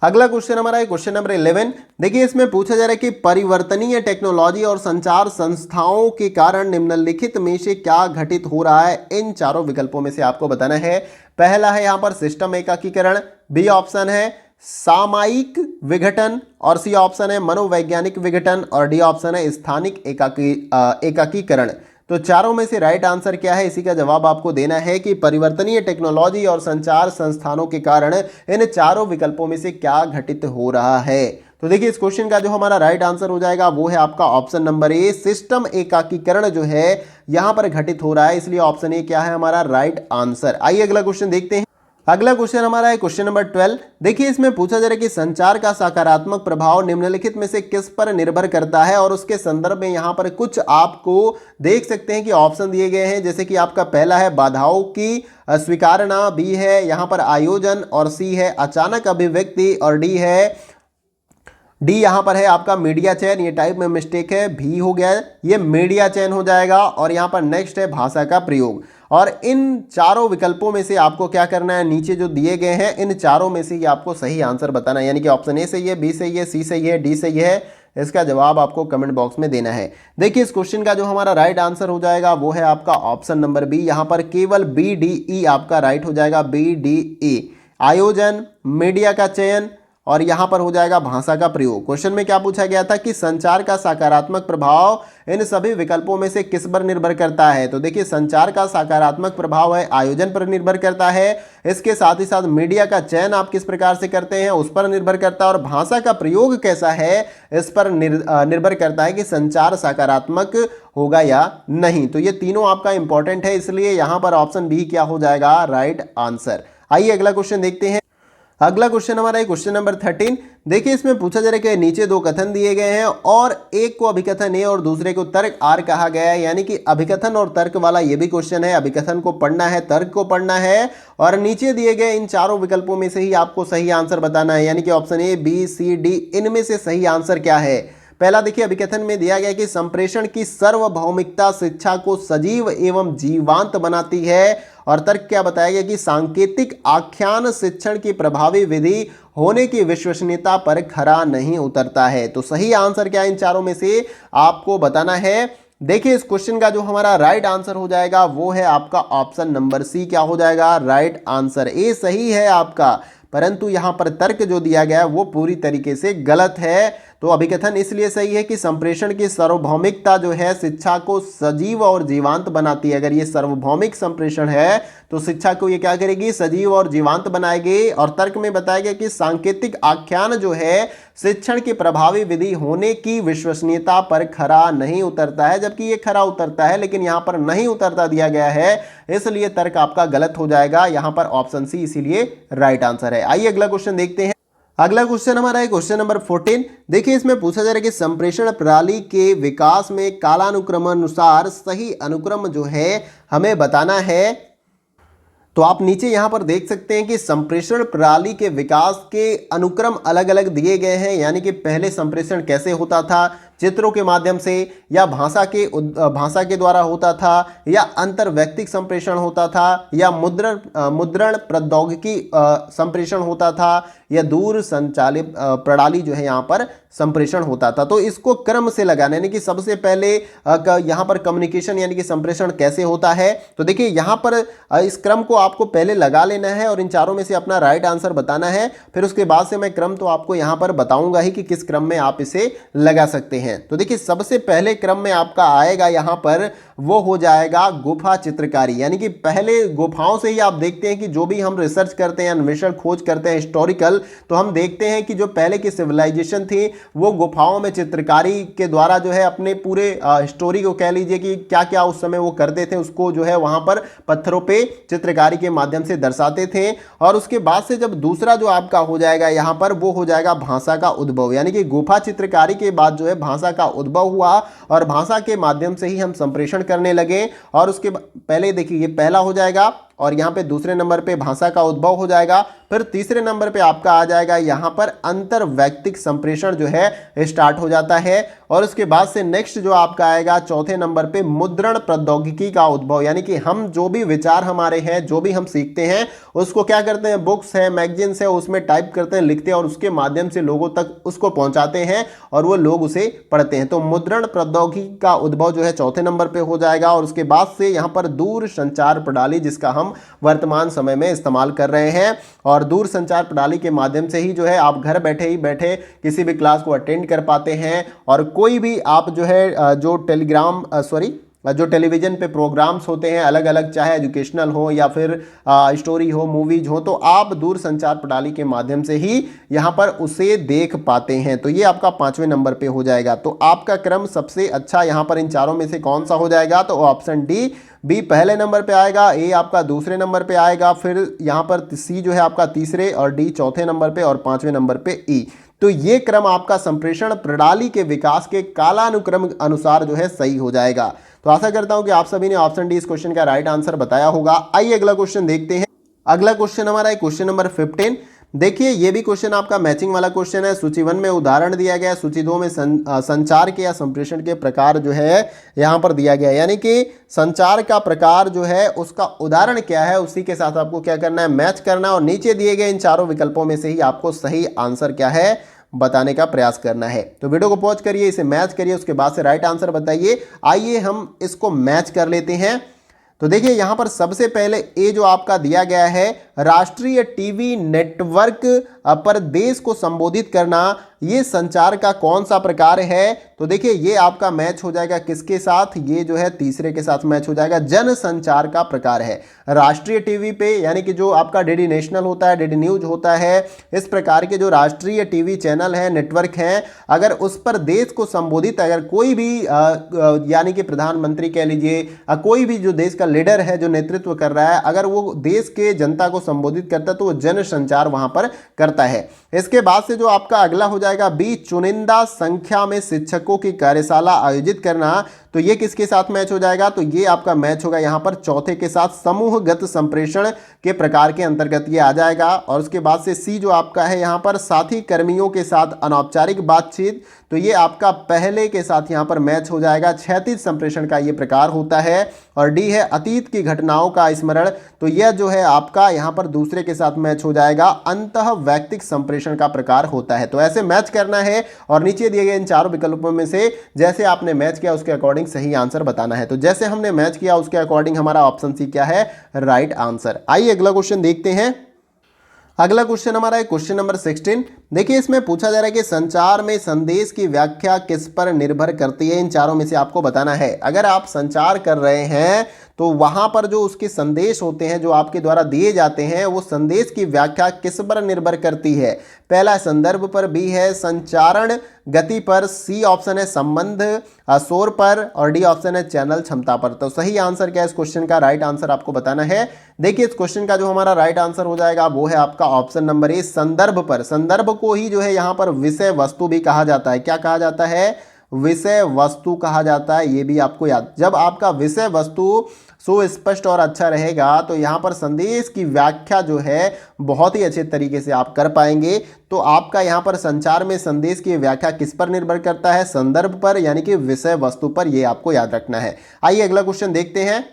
अगला क्वेश्चन हमारा है क्वेश्चन नंबर 11। देखिए इसमें पूछा जा रहा है कि परिवर्तनीय टेक्नोलॉजी और संचार संस्थाओं के कारण निम्नलिखित में से क्या घटित हो रहा है। इन चारों विकल्पों में से आपको बताना है। पहला है यहां पर सिस्टम एकाकीकरण, बी ऑप्शन है सामायिक विघटन, और सी ऑप्शन है मनोवैज्ञानिक विघटन, और डी ऑप्शन है स्थानिक एकाकीकरण। तो चारों में से राइट आंसर क्या है, इसी का जवाब आपको देना है कि परिवर्तनीय टेक्नोलॉजी और संचार संस्थानों के कारण इन चारों विकल्पों में से क्या घटित हो रहा है। तो देखिए इस क्वेश्चन का जो हमारा राइट आंसर हो जाएगा वो है आपका ऑप्शन नंबर ए, सिस्टम एकाकीकरण जो है यहां पर घटित हो रहा है, इसलिए ऑप्शन ए क्या है हमारा राइट आंसर। आइए अगला क्वेश्चन देखते हैं। अगला क्वेश्चन हमारा है क्वेश्चन नंबर 12। देखिए इसमें पूछा जा रहा है कि संचार का सकारात्मक प्रभाव निम्नलिखित में से किस पर निर्भर करता है, और उसके संदर्भ में यहां पर कुछ आपको देख सकते हैं कि ऑप्शन दिए गए हैं, जैसे कि आपका पहला है बाधाओं की स्वीकारना, बी है यहां पर आयोजन, और सी है अचानक अभिव्यक्ति, और डी यहां पर है आपका मीडिया चयन। ये टाइप में मिस्टेक है, भी हो गया, ये मीडिया चयन हो जाएगा। और यहां पर नेक्स्ट है भाषा का प्रयोग। और इन चारों विकल्पों में से आपको क्या करना है, नीचे जो दिए गए हैं इन चारों में से ही आपको सही आंसर बताना है, यानी कि ऑप्शन ए सही है, बी सही है, सी सही है, डी सही है। इसका जवाब आपको कमेंट बॉक्स में देना है। देखिए इस क्वेश्चन का जो हमारा राइट आंसर हो जाएगा वो है आपका ऑप्शन नंबर बी। यहां पर केवल बी डी ई आपका राइट हो जाएगा, बी डी ई, आयोजन, मीडिया का चयन, और यहां पर हो जाएगा भाषा का प्रयोग। क्वेश्चन में क्या पूछा गया था कि संचार का सकारात्मक प्रभाव इन सभी विकल्पों में से किस पर निर्भर करता है। तो देखिए संचार का सकारात्मक प्रभाव है आयोजन पर निर्भर करता है, इसके साथ ही साथ मीडिया का चयन आप किस प्रकार से करते हैं उस पर निर्भर करता है, और भाषा का प्रयोग कैसा है इस पर निर्भर करता है कि संचार सकारात्मक होगा या नहीं। तो ये तीनों आपका इंपॉर्टेंट है, इसलिए यहां पर ऑप्शन बी क्या हो जाएगा राइट आंसर। आइए अगला क्वेश्चन देखते हैं। अगला क्वेश्चन हमारा है क्वेश्चन नंबर 13। देखिए इसमें पूछा जा रहा है कि नीचे दो कथन दिए गए हैं और एक को अभिकथन ए और दूसरे को तर्क आर कहा गया है, यानी कि अभिकथन और तर्क वाला ये भी क्वेश्चन है। अभिकथन को पढ़ना है, तर्क को पढ़ना है, और नीचे दिए गए इन चारों विकल्पों में से ही आपको सही आंसर बताना है, यानी कि option A, B, C, D, इनमें से सही आंसर क्या है। पहला देखिए अभिकथन में दिया गया कि संप्रेषण की सार्वभौमिकता शिक्षा को सजीव एवं जीवांत बनाती है, और तर्क क्या बताया गया कि सांकेतिक आख्यान शिक्षण की प्रभावी विधि होने की विश्वसनीयता पर खरा नहीं उतरता है। तो सही आंसर क्या इन चारों में से आपको बताना है। देखिए इस क्वेश्चन का जो हमारा राइट आंसर हो जाएगा वो है आपका ऑप्शन नंबर सी क्या हो जाएगा राइट आंसर। ए सही है आपका, परंतु यहां पर तर्क जो दिया गया है वो पूरी तरीके से गलत है। तो अभिकथन इसलिए सही है कि संप्रेषण की सार्वभौमिकता जो है शिक्षा को सजीव और जीवांत बनाती है। अगर ये सार्वभौमिक संप्रेषण है तो शिक्षा को ये क्या करेगी, सजीव और जीवांत बनाएगी। और तर्क में बताया गया कि सांकेतिक आख्यान जो है शिक्षण की प्रभावी विधि होने की विश्वसनीयता पर खरा नहीं उतरता है, जबकि ये खरा उतरता है, लेकिन यहां पर नहीं उतरता दिया गया है, इसलिए तर्क आपका गलत हो जाएगा। यहां पर ऑप्शन सी इसीलिए राइट आंसर है। आइए अगला क्वेश्चन देखते हैं। अगला क्वेश्चन हमारा है क्वेश्चन नंबर 14। देखिए इसमें पूछा जा रहा है कि संप्रेषण प्रणाली के विकास में कालानुक्रमानुसार सही अनुक्रम जो है हमें बताना है। तो आप नीचे यहां पर देख सकते हैं कि संप्रेषण प्रणाली के विकास के अनुक्रम अलग अलग दिए गए हैं, यानी कि पहले संप्रेषण कैसे होता था, चित्रों के माध्यम से, या भाषा के द्वारा होता था, या अंतर्वैयक्तिक संप्रेषण होता था, या मुद्रण प्रौद्योगिकी संप्रेषण होता था, या दूर संचालित प्रणाली जो है यहाँ पर संप्रेषण होता था। तो इसको क्रम से लगाना, यानी कि सबसे पहले यहाँ पर कम्युनिकेशन यानी कि संप्रेषण कैसे होता है। तो देखिए यहाँ पर इस क्रम को आपको पहले लगा लेना है और इन चारों में से अपना राइट आंसर बताना है। फिर उसके बाद से मैं क्रम तो आपको यहाँ पर बताऊंगा ही कि किस क्रम में आप इसे लगा सकते हैं। तो देखिए सबसे पहले क्रम में आपका आएगा यहाँ पर वो हो जाएगा गुफा चित्रकारी, यानी कि पहले गुफाओं से ही आप देखते हैं कि जो भी हम रिसर्च करते हैं, अन्वेषण खोज करते हैं हिस्टोरिकल, तो हम देखते हैं कि जो पहले की सिविलाइजेशन थी वो गुफाओं में चित्रकारी के द्वारा जो है अपने पूरे हिस्टोरी को कह लीजिए कि क्या क्या उस समय वो करते थे उसको जो है वहां पर पत्थरों पे चित्रकारी के माध्यम से दर्शाते थे। और उसके बाद से जब दूसरा जो आपका हो जाएगा यहाँ पर वो हो जाएगा भाषा का उद्भव, यानी कि गुफा चित्रकारी के बाद जो है भाषा का उद्भव हुआ और भाषा के माध्यम से ही हम संप्रेषण करने लगे। और उसके पहले देखिए ये पहला हो जाएगा और यहाँ पे दूसरे नंबर पे भाषा का उद्भव हो जाएगा। फिर तीसरे नंबर पे आपका आ जाएगा यहाँ पर अंतर्वैयक्तिक संप्रेषण जो है स्टार्ट हो जाता है। और उसके बाद से नेक्स्ट जो आपका आएगा चौथे नंबर पे मुद्रण प्रौद्योगिकी का उद्भव, यानी कि हम जो भी विचार हमारे हैं, जो भी हम सीखते हैं उसको क्या करते हैं, बुक्स है, मैगजीन्स है, उसमें टाइप करते हैं, लिखते हैं और उसके माध्यम से लोगों तक उसको पहुंचाते हैं और वो लोग उसे पढ़ते हैं। तो मुद्रण प्रौद्योगिकी का उद्भव जो है चौथे नंबर पे हो जाएगा। और उसके बाद से यहाँ पर दूर संचार प्रणाली जिसका हम वर्तमान समय में इस्तेमाल कर रहे हैं, और दूर संचार प्रणाली के माध्यम से ही जो है आप घर बैठे ही बैठे किसी भी क्लास को अटेंड कर पाते हैं। और कोई भी आप जो है जो जो टेलीविज़न पे प्रोग्राम्स होते हैं अलग अलग, चाहे एजुकेशनल हो या फिर स्टोरी हो, मूवीज हो, तो आप दूरसंचार प्रणाली के माध्यम से ही यहाँ पर उसे देख पाते हैं। तो ये आपका 5वें नंबर पे हो जाएगा। तो आपका क्रम सबसे अच्छा यहाँ पर इन चारों में से कौन सा हो जाएगा? तो ऑप्शन डी, बी पहले नंबर पे आएगा, ए आपका दूसरे नंबर पे आएगा, फिर यहाँ पर सी जो है आपका तीसरे, और डी चौथे नंबर पे, और 5वें नंबर पे ई। तो ये क्रम आपका संप्रेषण प्रणाली के विकास के कालानुक्रम अनुसार जो है सही हो जाएगा। तो आशा करता हूं कि आप सभी ने ऑप्शन डी इस क्वेश्चन का राइट आंसर बताया होगा। आइए अगला क्वेश्चन देखते हैं। अगला क्वेश्चन हमारा है क्वेश्चन नंबर 15। देखिए ये भी क्वेश्चन आपका मैचिंग वाला क्वेश्चन है। सूची 1 में उदाहरण दिया गया है, सूची 2 में संचार के या संप्रेषण के प्रकार जो है यहाँ पर दिया गया है, यानी कि संचार का प्रकार जो है उसका उदाहरण क्या है, उसी के साथ आपको क्या करना है, मैच करना है, और नीचे दिए गए इन चारों विकल्पों में से ही आपको सही आंसर क्या है बताने का प्रयास करना है। तो वीडियो को पॉज करिए, इसे मैच करिए, उसके बाद से राइट आंसर बताइए। आइए हम इसको मैच कर लेते हैं। तो देखिए यहां पर सबसे पहले ए जो आपका दिया गया है, राष्ट्रीय टीवी नेटवर्क पर देश को संबोधित करना, ये संचार का कौन सा प्रकार है? तो देखिए ये आपका मैच हो जाएगा किसके साथ, ये जो है तीसरे के साथ मैच हो जाएगा, जन संचार का प्रकार है। राष्ट्रीय टीवी पे यानी कि जो आपका डीडी नेशनल होता है, डीडी न्यूज होता है, इस प्रकार के जो राष्ट्रीय टीवी चैनल हैं, नेटवर्क हैं, अगर उस पर देश को संबोधित अगर कोई भी यानी कि प्रधानमंत्री कह लीजिए, कोई भी जो देश का लीडर है जो नेतृत्व कर रहा है, अगर वो देश के जनता को संबोधित करता है तो वो जन संचार वहां पर करता है। इसके बाद से जो आपका अगला हो जाएगा बी, चुनिंदा संख्या में शिक्षकों की कार्यशाला आयोजित करना, तो ये किसके साथ मैच हो जाएगा? तो ये आपका मैच होगा यहां पर चौथे के साथ, समूहगत संप्रेषण के प्रकार के अंतर्गत ये आ जाएगा। और उसके बाद से सी जो आपका है यहां पर साथी कर्मियों के साथ अनौपचारिक बातचीत, तो ये आपका पहले के साथ यहां पर मैच हो जाएगा, क्षैतिज संप्रेषण का ये प्रकार होता है। और डी है अतीत की घटनाओं का स्मरण, तो यह जो है आपका यहां पर दूसरे के साथ मैच हो जाएगा, अंतः वैयक्तिक संप्रेषण का प्रकार होता है। तो ऐसे मैच करना है और नीचे दिए गए इन चारों विकल्पों में से जैसे आपने मैच किया उसके अकॉर्डिंग सही आंसर बताना है। तो जैसे हमने मैच किया उसके अकॉर्डिंग हमारा ऑप्शन सी क्या है, राइट आंसर। आइए अगला क्वेश्चन देखते हैं। अगला क्वेश्चन हमारा है क्वेश्चन नंबर 16। देखिए इसमें पूछा जा रहा है कि संचार में संदेश की व्याख्या किस पर निर्भर करती है, इन चारों में से आपको बताना है। अगर आप संचार कर रहे हैं तो वहां पर जो उसके संदेश होते हैं जो आपके द्वारा दिए जाते हैं, वो संदेश की व्याख्या किस पर निर्भर करती है? पहला संदर्भ पर, बी है संचारण गति पर, सी ऑप्शन है संबंध शोर पर, और डी ऑप्शन है चैनल क्षमता पर। तो सही आंसर क्या है इस क्वेश्चन का, राइट आंसर आपको बताना है। देखिए इस क्वेश्चन का जो हमारा राइट आंसर हो जाएगा वो है आपका ऑप्शन नंबर ए, संदर्भ पर। संदर्भ को ही जो है यहाँ पर विषय वस्तु भी कहा जाता है। क्या कहा जाता है? विषय वस्तु कहा जाता है। ये भी आपको याद, जब आपका विषय वस्तु सुस्पष्ट और अच्छा रहेगा तो यहाँ पर संदेश की व्याख्या जो है बहुत ही अच्छे तरीके से आप कर पाएंगे। तो आपका यहाँ पर संचार में संदेश की व्याख्या किस पर निर्भर करता है? संदर्भ पर, यानी कि विषय वस्तु पर। ये आपको याद रखना है। आइए अगला क्वेश्चन देखते हैं।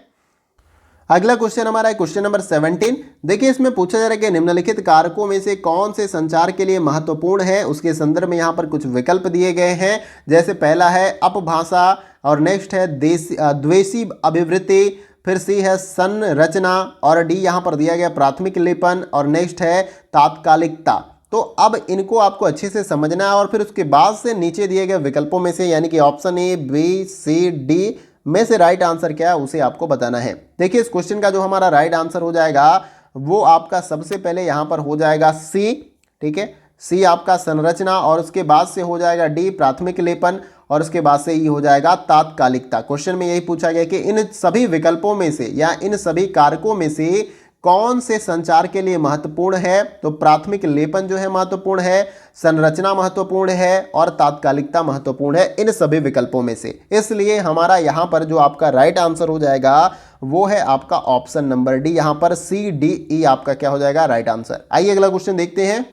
अगला क्वेश्चन हमारा है क्वेश्चन नंबर 17। देखिए इसमें पूछा जा रहा है कि निम्नलिखित कारकों में से कौन से संचार के लिए महत्वपूर्ण है। उसके संदर्भ में यहाँ पर कुछ विकल्प दिए गए हैं। जैसे पहला है अपभाषा, और नेक्स्ट है द्वेषी अभिवृत्ति, फिर सी है संरचना, और डी यहाँ पर दिया गया प्राथमिक लेपन, और नेक्स्ट है तात्कालिकता। तो अब इनको आपको अच्छे से समझना है और फिर उसके बाद से नीचे दिए गए विकल्पों में से यानी कि option A, B, C, D में से राइट आंसर क्या है उसे आपको बताना है। देखिए इस क्वेश्चन का जो हमारा राइट आंसर हो जाएगा वो आपका सबसे पहले यहाँ पर हो जाएगा सी। ठीक है, सी आपका संरचना, और उसके बाद से हो जाएगा डी प्राथमिक लेपन, और उसके बाद से ये हो जाएगा तात्कालिकता। क्वेश्चन में यही पूछा गया कि इन सभी विकल्पों में से या इन सभी कारकों में से कौन से संचार के लिए महत्वपूर्ण है। तो प्राथमिक लेपन जो है महत्वपूर्ण है, संरचना महत्वपूर्ण है, और तात्कालिकता महत्वपूर्ण है इन सभी विकल्पों में से। इसलिए हमारा यहाँ पर जो आपका राइट आंसर हो जाएगा वो है आपका ऑप्शन नंबर डी। यहाँ पर सी, डी, ई आपका क्या हो जाएगा, राइट आंसर। आइए अगला क्वेश्चन देखते हैं।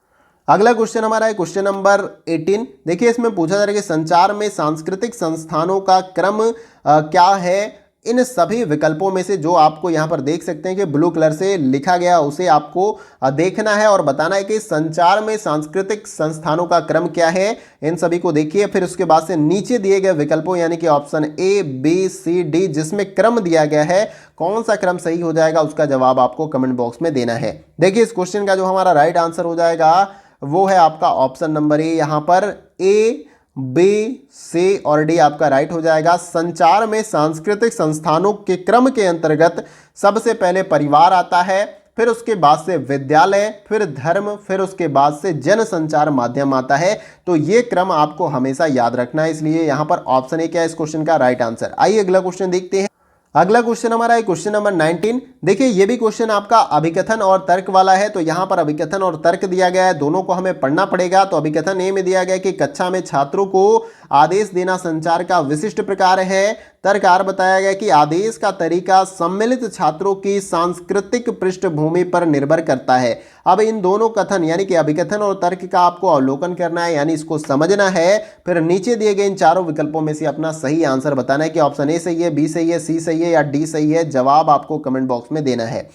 अगला क्वेश्चन हमारा है क्वेश्चन नंबर 18। देखिए इसमें पूछा जा रहा है कि संचार में सांस्कृतिक संस्थानों का क्रम क्या है। इन सभी विकल्पों में से जो आपको यहाँ पर देख सकते हैं कि ब्लू कलर से लिखा गया उसे आपको देखना है और बताना है कि संचार में सांस्कृतिक संस्थानों का क्रम क्या है। इन सभी को देखिए, फिर उसके बाद से नीचे दिए गए विकल्पों यानी कि option A, B, C, D जिसमें क्रम दिया गया है, कौन सा क्रम सही हो जाएगा उसका जवाब आपको कमेंट बॉक्स में देना है। देखिए इस क्वेश्चन का जो हमारा राइट आंसर हो जाएगा वो है आपका ऑप्शन नंबर ए, यहाँ पर ए बी, सी और डी आपका राइट हो जाएगा। संचार में सांस्कृतिक संस्थानों के क्रम के अंतर्गत सबसे पहले परिवार आता है, फिर उसके बाद से विद्यालय, फिर धर्म, फिर उसके बाद से जन संचार माध्यम आता है। तो ये क्रम आपको हमेशा याद रखना है, इसलिए यहां पर ऑप्शन ए क्या है इस क्वेश्चन का राइट आंसर। आइए अगला क्वेश्चन देखते हैं। अगला क्वेश्चन हमारा है क्वेश्चन नंबर 19। देखिए ये भी क्वेश्चन आपका अभिकथन और तर्क वाला है। तो यहाँ पर अभिकथन और तर्क दिया गया है, दोनों को हमें पढ़ना पड़ेगा। तो अभिकथन ए में दिया गया कि कक्षा में छात्रों को आदेश देना संचार का विशिष्ट प्रकार है। तर्क आर बताया गया कि आदेश का तरीका सम्मिलित छात्रों की सांस्कृतिक पृष्ठभूमि पर निर्भर करता है। अब इन दोनों कथन यानी कि अभिकथन और तर्क का आपको अवलोकन करना है, यानी इसको समझना है। फिर नीचे दिए गए इन चारों विकल्पों में से अपना सही आंसर बताना है कि ऑप्शन ए सही है, बी सही है, सी सही है या डी सही है। जवाब आपको कमेंट बॉक्स में देना है।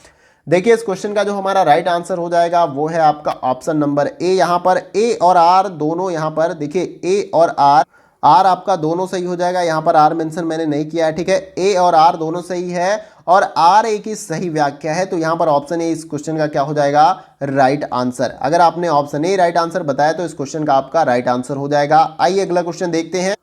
देखिए इस क्वेश्चन का जो हमारा राइट आंसर हो जाएगा वो है आपका ऑप्शन नंबर ए। यहां पर ए और आर दोनों, यहां पर देखिए ए और आर आपका दोनों सही हो जाएगा। यहां पर आर मेंशन मैंने नहीं किया है, ठीक है। ए और आर दोनों सही है और आर ए की सही व्याख्या है। तो यहां पर ऑप्शन ए इस क्वेश्चन का क्या हो जाएगा राइट आंसर। अगर आपने ऑप्शन ए राइट आंसर बताया तो इस क्वेश्चन का आपका राइट आंसर हो जाएगा। आइए अगला क्वेश्चन देखते हैं।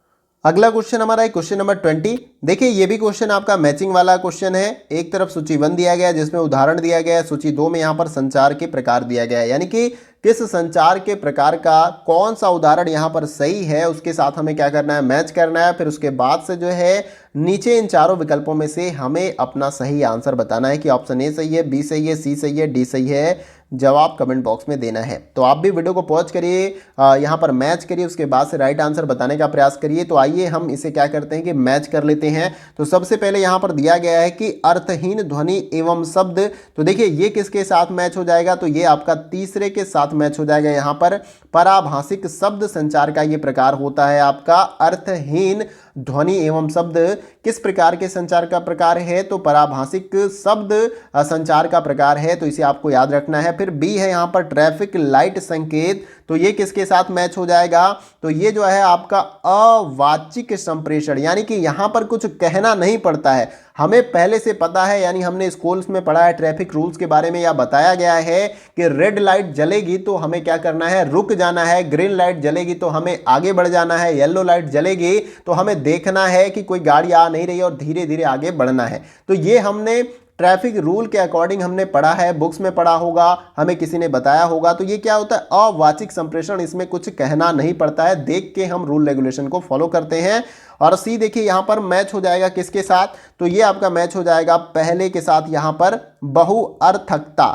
अगला क्वेश्चन हमारा है क्वेश्चन नंबर 20। देखिए ये भी क्वेश्चन आपका मैचिंग वाला क्वेश्चन है। एक तरफ सूची 1 दिया गया है जिसमें उदाहरण दिया गया है, सूची 2 में यहाँ पर संचार के प्रकार दिया गया है, यानी कि किस संचार के प्रकार का कौन सा उदाहरण यहाँ पर सही है उसके साथ हमें क्या करना है, मैच करना है। फिर उसके बाद से जो है नीचे इन चारों विकल्पों में से हमें अपना सही आंसर बताना है कि ऑप्शन ए सही है, बी सही है, सी सही है, डी सही है। जवाब कमेंट बॉक्स में देना है। तो आप भी वीडियो को पॉज करिए, यहाँ पर मैच करिए, उसके बाद से राइट आंसर बताने का प्रयास करिए। तो आइए हम इसे क्या करते हैं कि मैच कर लेते हैं। तो सबसे पहले यहाँ पर दिया गया है कि अर्थहीन ध्वनि एवं शब्द। तो देखिए ये किसके साथ मैच हो जाएगा, तो ये आपका तीसरे के साथ मैच हो जाएगा। यहाँ पर पराभाषिक शब्द संचार का ये प्रकार होता है आपका अर्थहीन ध्वनि एवं शब्द। किस प्रकार के संचार का प्रकार है, तो पराभाषिक शब्द संचार का प्रकार है। तो इसे आपको याद रखना है। फिर बी है यहाँ पर ट्रैफिक लाइट संकेत। तो ये किसके साथ मैच हो जाएगा, तो ये जो है आपका अवाचिक संप्रेषण, यानी कि यहाँ पर कुछ कहना नहीं पड़ता है, हमें पहले से पता है, यानी हमने स्कूल्स में पढ़ा है ट्रैफिक रूल्स के बारे में, या बताया गया है कि रेड लाइट जलेगी तो हमें क्या करना है, रुक जाना है। ग्रीन लाइट जलेगी तो हमें आगे बढ़ जाना है। येलो लाइट जलेगी तो हमें देखना है कि कोई गाड़ी आ नहीं रही और धीरे धीरे आगे बढ़ना है। तो ये हमने ट्रैफिक रूल के अकॉर्डिंग हमने पढ़ा है, बुक्स में पढ़ा होगा, हमें किसी ने बताया होगा। तो ये क्या होता है अवाचिक संप्रेषण, इसमें कुछ कहना नहीं पड़ता है, देख के हम रूल रेगुलेशन को फॉलो करते हैं। और सी देखिए यहाँ पर मैच हो जाएगा किसके साथ, तो ये आपका मैच हो जाएगा पहले के साथ। यहाँ पर बहुअर्थकता,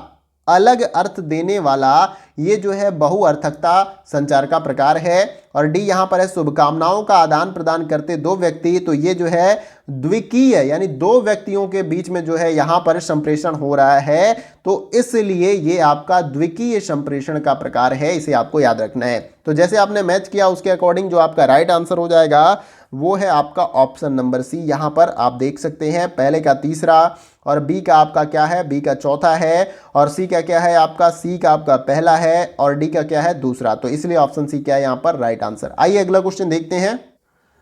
अलग अर्थ देने वाला, ये जो है बहुअर्थकता संचार का प्रकार है। और डी यहाँ पर है शुभकामनाओं का आदान प्रदान करते दो व्यक्ति। तो ये जो है द्विकीय, यानी दो व्यक्तियों के बीच में जो है यहाँ पर संप्रेषण हो रहा है, तो इसलिए ये आपका द्विकीय संप्रेषण का प्रकार है, इसे आपको याद रखना है। तो जैसे आपने मैच किया उसके अकॉर्डिंग जो आपका राइट आंसर हो जाएगा वो है आपका ऑप्शन नंबर सी। यहाँ पर आप देख सकते हैं पहले का तीसरा, और बी का आपका क्या है, बी का चौथा है, और सी का क्या है आपका, सी का आपका पहला है, और डी का क्या है दूसरा। तो इसलिए ऑप्शन सी क्या है यहाँ पर राइट आंसर। आइए अगला क्वेश्चन देखते हैं।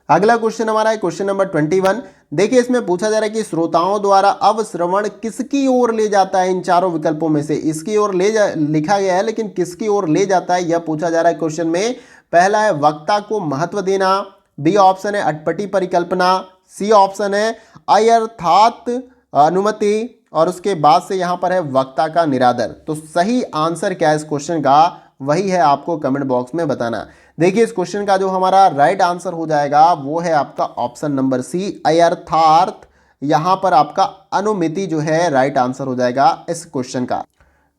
अगला क्वेश्चन हमारा है क्वेश्चन नंबर 21। देखिए इसमें पूछा जा रहा है कि श्रोताओं द्वारा अवश्रवण किसकी ओर ले जाता है, इन चारों विकल्पों में से इसकी ओर लिखा गया है, लेकिन किसकी ओर ले जाता है यह पूछा जा रहा है क्वेश्चन में। पहला है वक्ता को महत्व देना, बी ऑप्शन है अटपटी परिकल्पना, सी ऑप्शन है अयथार्थ अनुमति, और उसके बाद से यहाँ पर है वक्ता का निरादर। तो सही आंसर क्या है इस क्वेश्चन का, वही है आपको कमेंट बॉक्स में बताना। देखिए इस क्वेश्चन का जो हमारा राइट आंसर हो जाएगा वो है आपका ऑप्शन नंबर सी अयथार्थ। यहाँ पर आपका अनुमिति जो है राइट आंसर हो जाएगा इस क्वेश्चन का।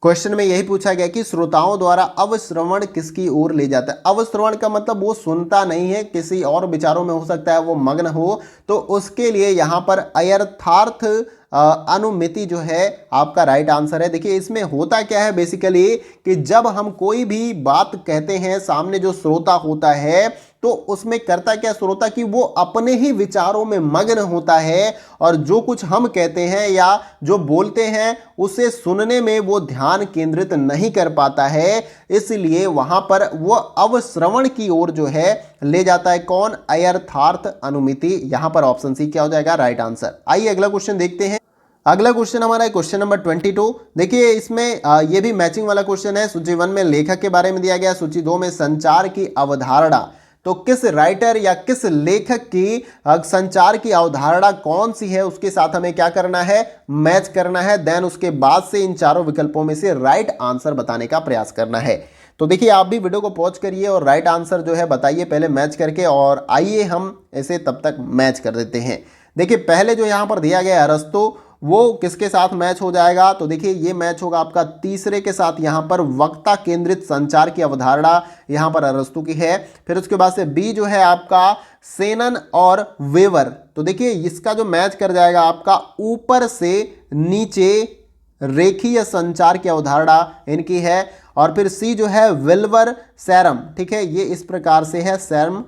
क्वेश्चन में यही पूछा गया कि श्रोताओं द्वारा अवश्रवण किसकी ओर ले जाता है। अवश्रवण का मतलब वो सुनता नहीं है, किसी और विचारों में हो सकता है वो मग्न हो, तो उसके लिए यहाँ पर अयथार्थ अनुमिति जो है आपका राइट आंसर है। देखिए इसमें होता क्या है बेसिकली कि जब हम कोई भी बात कहते हैं, सामने जो श्रोता होता है तो उसमें करता क्या श्रोता कि वो अपने ही विचारों में मग्न होता है, और जो कुछ हम कहते हैं या जो बोलते हैं उसे सुनने में वो ध्यान केंद्रित नहीं कर पाता है, इसलिए वहां पर वो अवश्रवण की ओर जो है ले जाता है। कौन, अयथार्थ अनुमिति। यहां पर ऑप्शन सी क्या हो जाएगा राइट आंसर। आइए अगला क्वेश्चन देखते हैं। अगला क्वेश्चन हमारा है क्वेश्चन नंबर 22। देखिए इसमें ये भी मैचिंग वाला क्वेश्चन है। सूची 1 में लेखक के बारे में दिया गया, सूची 2 में संचार की अवधारणा। तो किस राइटर या किस लेखक की संचार की अवधारणा कौन सी है उसके साथ हमें क्या करना है, मैच करना है। देन उसके बाद से इन चारों विकल्पों में से राइट आंसर बताने का प्रयास करना है। तो देखिए आप भी वीडियो को पॉज करिए और राइट आंसर जो है बताइए पहले मैच करके, और आइए हम इसे तब तक मैच कर देते हैं। देखिए पहले जो यहाँ पर दिया गया अरस्तु, वो किसके साथ मैच हो जाएगा, तो देखिए ये मैच होगा आपका तीसरे के साथ। यहाँ पर वक्ता केंद्रित संचार की अवधारणा यहाँ पर अरस्तु की है। फिर उसके बाद से बी जो है आपका सेनन और वेवर, तो देखिए इसका जो मैच कर जाएगा आपका ऊपर से नीचे रेखीय संचार की अवधारणा इनकी है। और फिर सी जो है विल्वर सैरम, ठीक है, ये इस प्रकार से है सैरम,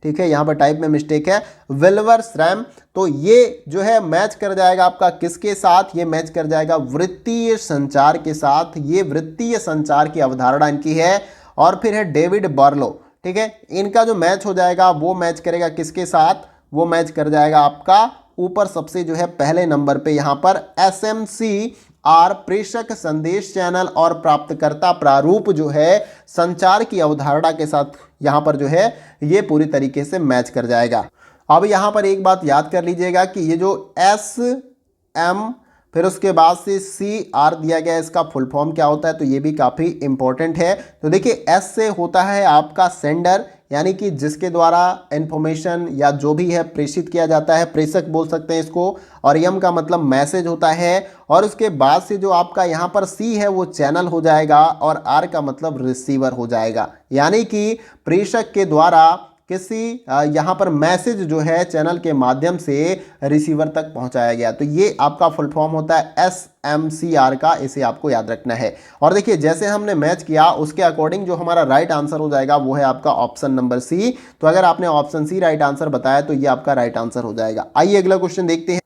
ठीक है, यहां पर टाइप में मिस्टेक है, विल्वर सैरम। तो ये जो है मैच कर जाएगा आपका किसके साथ, ये मैच कर जाएगा वृत्तीय संचार के साथ। ये वृत्तीय संचार की अवधारणा इनकी है। और फिर है डेविड बार्लो, ठीक है, इनका जो मैच हो जाएगा वो मैच करेगा किसके साथ, वो मैच कर जाएगा आपका ऊपर सबसे जो है पहले नंबर पे यहां पर SMCR प्रेषक संदेश चैनल और प्राप्तकर्ता प्रारूप जो है संचार की अवधारणा के साथ यहां पर जो है ये पूरी तरीके से मैच कर जाएगा। अब यहां पर एक बात याद कर लीजिएगा कि ये जो SM फिर उसके बाद से CR दिया गया है, इसका फुल फॉर्म क्या होता है, तो ये भी काफ़ी इंपॉर्टेंट है। तो देखिए S से होता है आपका सेंडर, यानी कि जिसके द्वारा इंफॉर्मेशन या जो भी है प्रेषित किया जाता है, प्रेषक बोल सकते हैं इसको। और M का मतलब मैसेज होता है। और उसके बाद से जो आपका यहाँ पर C है वो चैनल हो जाएगा, और R का मतलब रिसीवर हो जाएगा, यानी कि प्रेषक के द्वारा किसी यहाँ पर मैसेज जो है चैनल के माध्यम से रिसीवर तक पहुंचाया गया। तो ये आपका फुल फॉर्म होता है SMCR का, इसे आपको याद रखना है। और देखिए जैसे हमने मैच किया उसके अकॉर्डिंग जो हमारा राइट आंसर हो जाएगा वो है आपका ऑप्शन नंबर C। तो अगर आपने ऑप्शन C राइट आंसर बताया तो ये आपका राइट आंसर हो जाएगा। आइए अगला क्वेश्चन देखते हैं।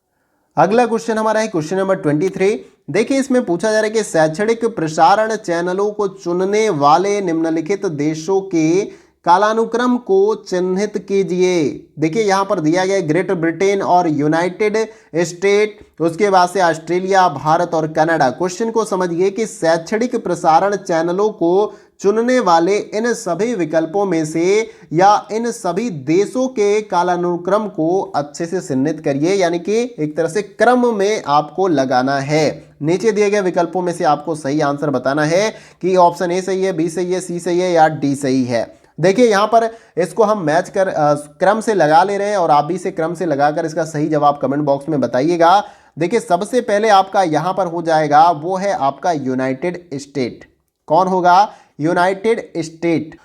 अगला क्वेश्चन हमारा है क्वेश्चन नंबर 23। देखिए इसमें पूछा जा रहा है कि शैक्षणिक प्रसारण चैनलों को चुनने वाले निम्नलिखित देशों के कालानुक्रम को चिन्हित कीजिए। देखिए यहां पर दिया गया ग्रेट ब्रिटेन और यूनाइटेड स्टेट, उसके बाद से ऑस्ट्रेलिया, भारत और कनाडा। क्वेश्चन को समझिए कि शैक्षणिक प्रसारण चैनलों को चुनने वाले इन सभी विकल्पों में से या इन सभी देशों के कालानुक्रम को अच्छे से चिन्हित करिए, यानी कि एक तरह से क्रम में आपको लगाना है। नीचे दिए गए विकल्पों में से आपको सही आंसर बताना है कि ऑप्शन ए सही है, बी सही है, सी सही है या डी सही है। देखिए यहाँ पर इसको हम मैच कर क्रम से लगा ले रहे हैं, और आप भी इसे क्रम से लगाकर इसका सही जवाब कमेंट बॉक्स में बताइएगा। देखिए सबसे पहले आपका यहाँ पर हो जाएगा वो है आपका यूनाइटेड स्टेट। कौन होगा, यूनाइटेड स्टेट।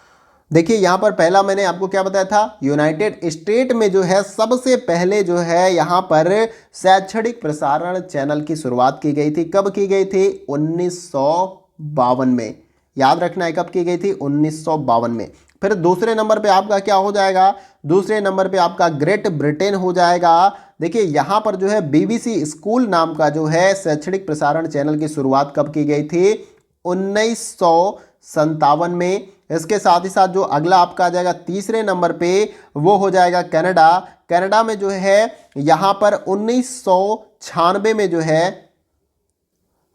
देखिए यहाँ पर पहला मैंने आपको क्या बताया था, यूनाइटेड स्टेट में जो है सबसे पहले जो है यहाँ पर शैक्षणिक प्रसारण चैनल की शुरुआत की गई थी। कब की गई थी, 1952 में। याद रखना है कब की गई थी, 1952 में। फिर दूसरे नंबर पे आपका क्या हो जाएगा, दूसरे नंबर पे आपका ग्रेट ब्रिटेन हो जाएगा। देखिए यहाँ पर जो है BBC स्कूल नाम का जो है शैक्षणिक प्रसारण चैनल की शुरुआत कब की गई थी, 1957 में। इसके साथ ही साथ जो अगला आपका आ जाएगा तीसरे नंबर पे वो हो जाएगा कनाडा। कनाडा में जो है यहाँ पर 1996 में जो है,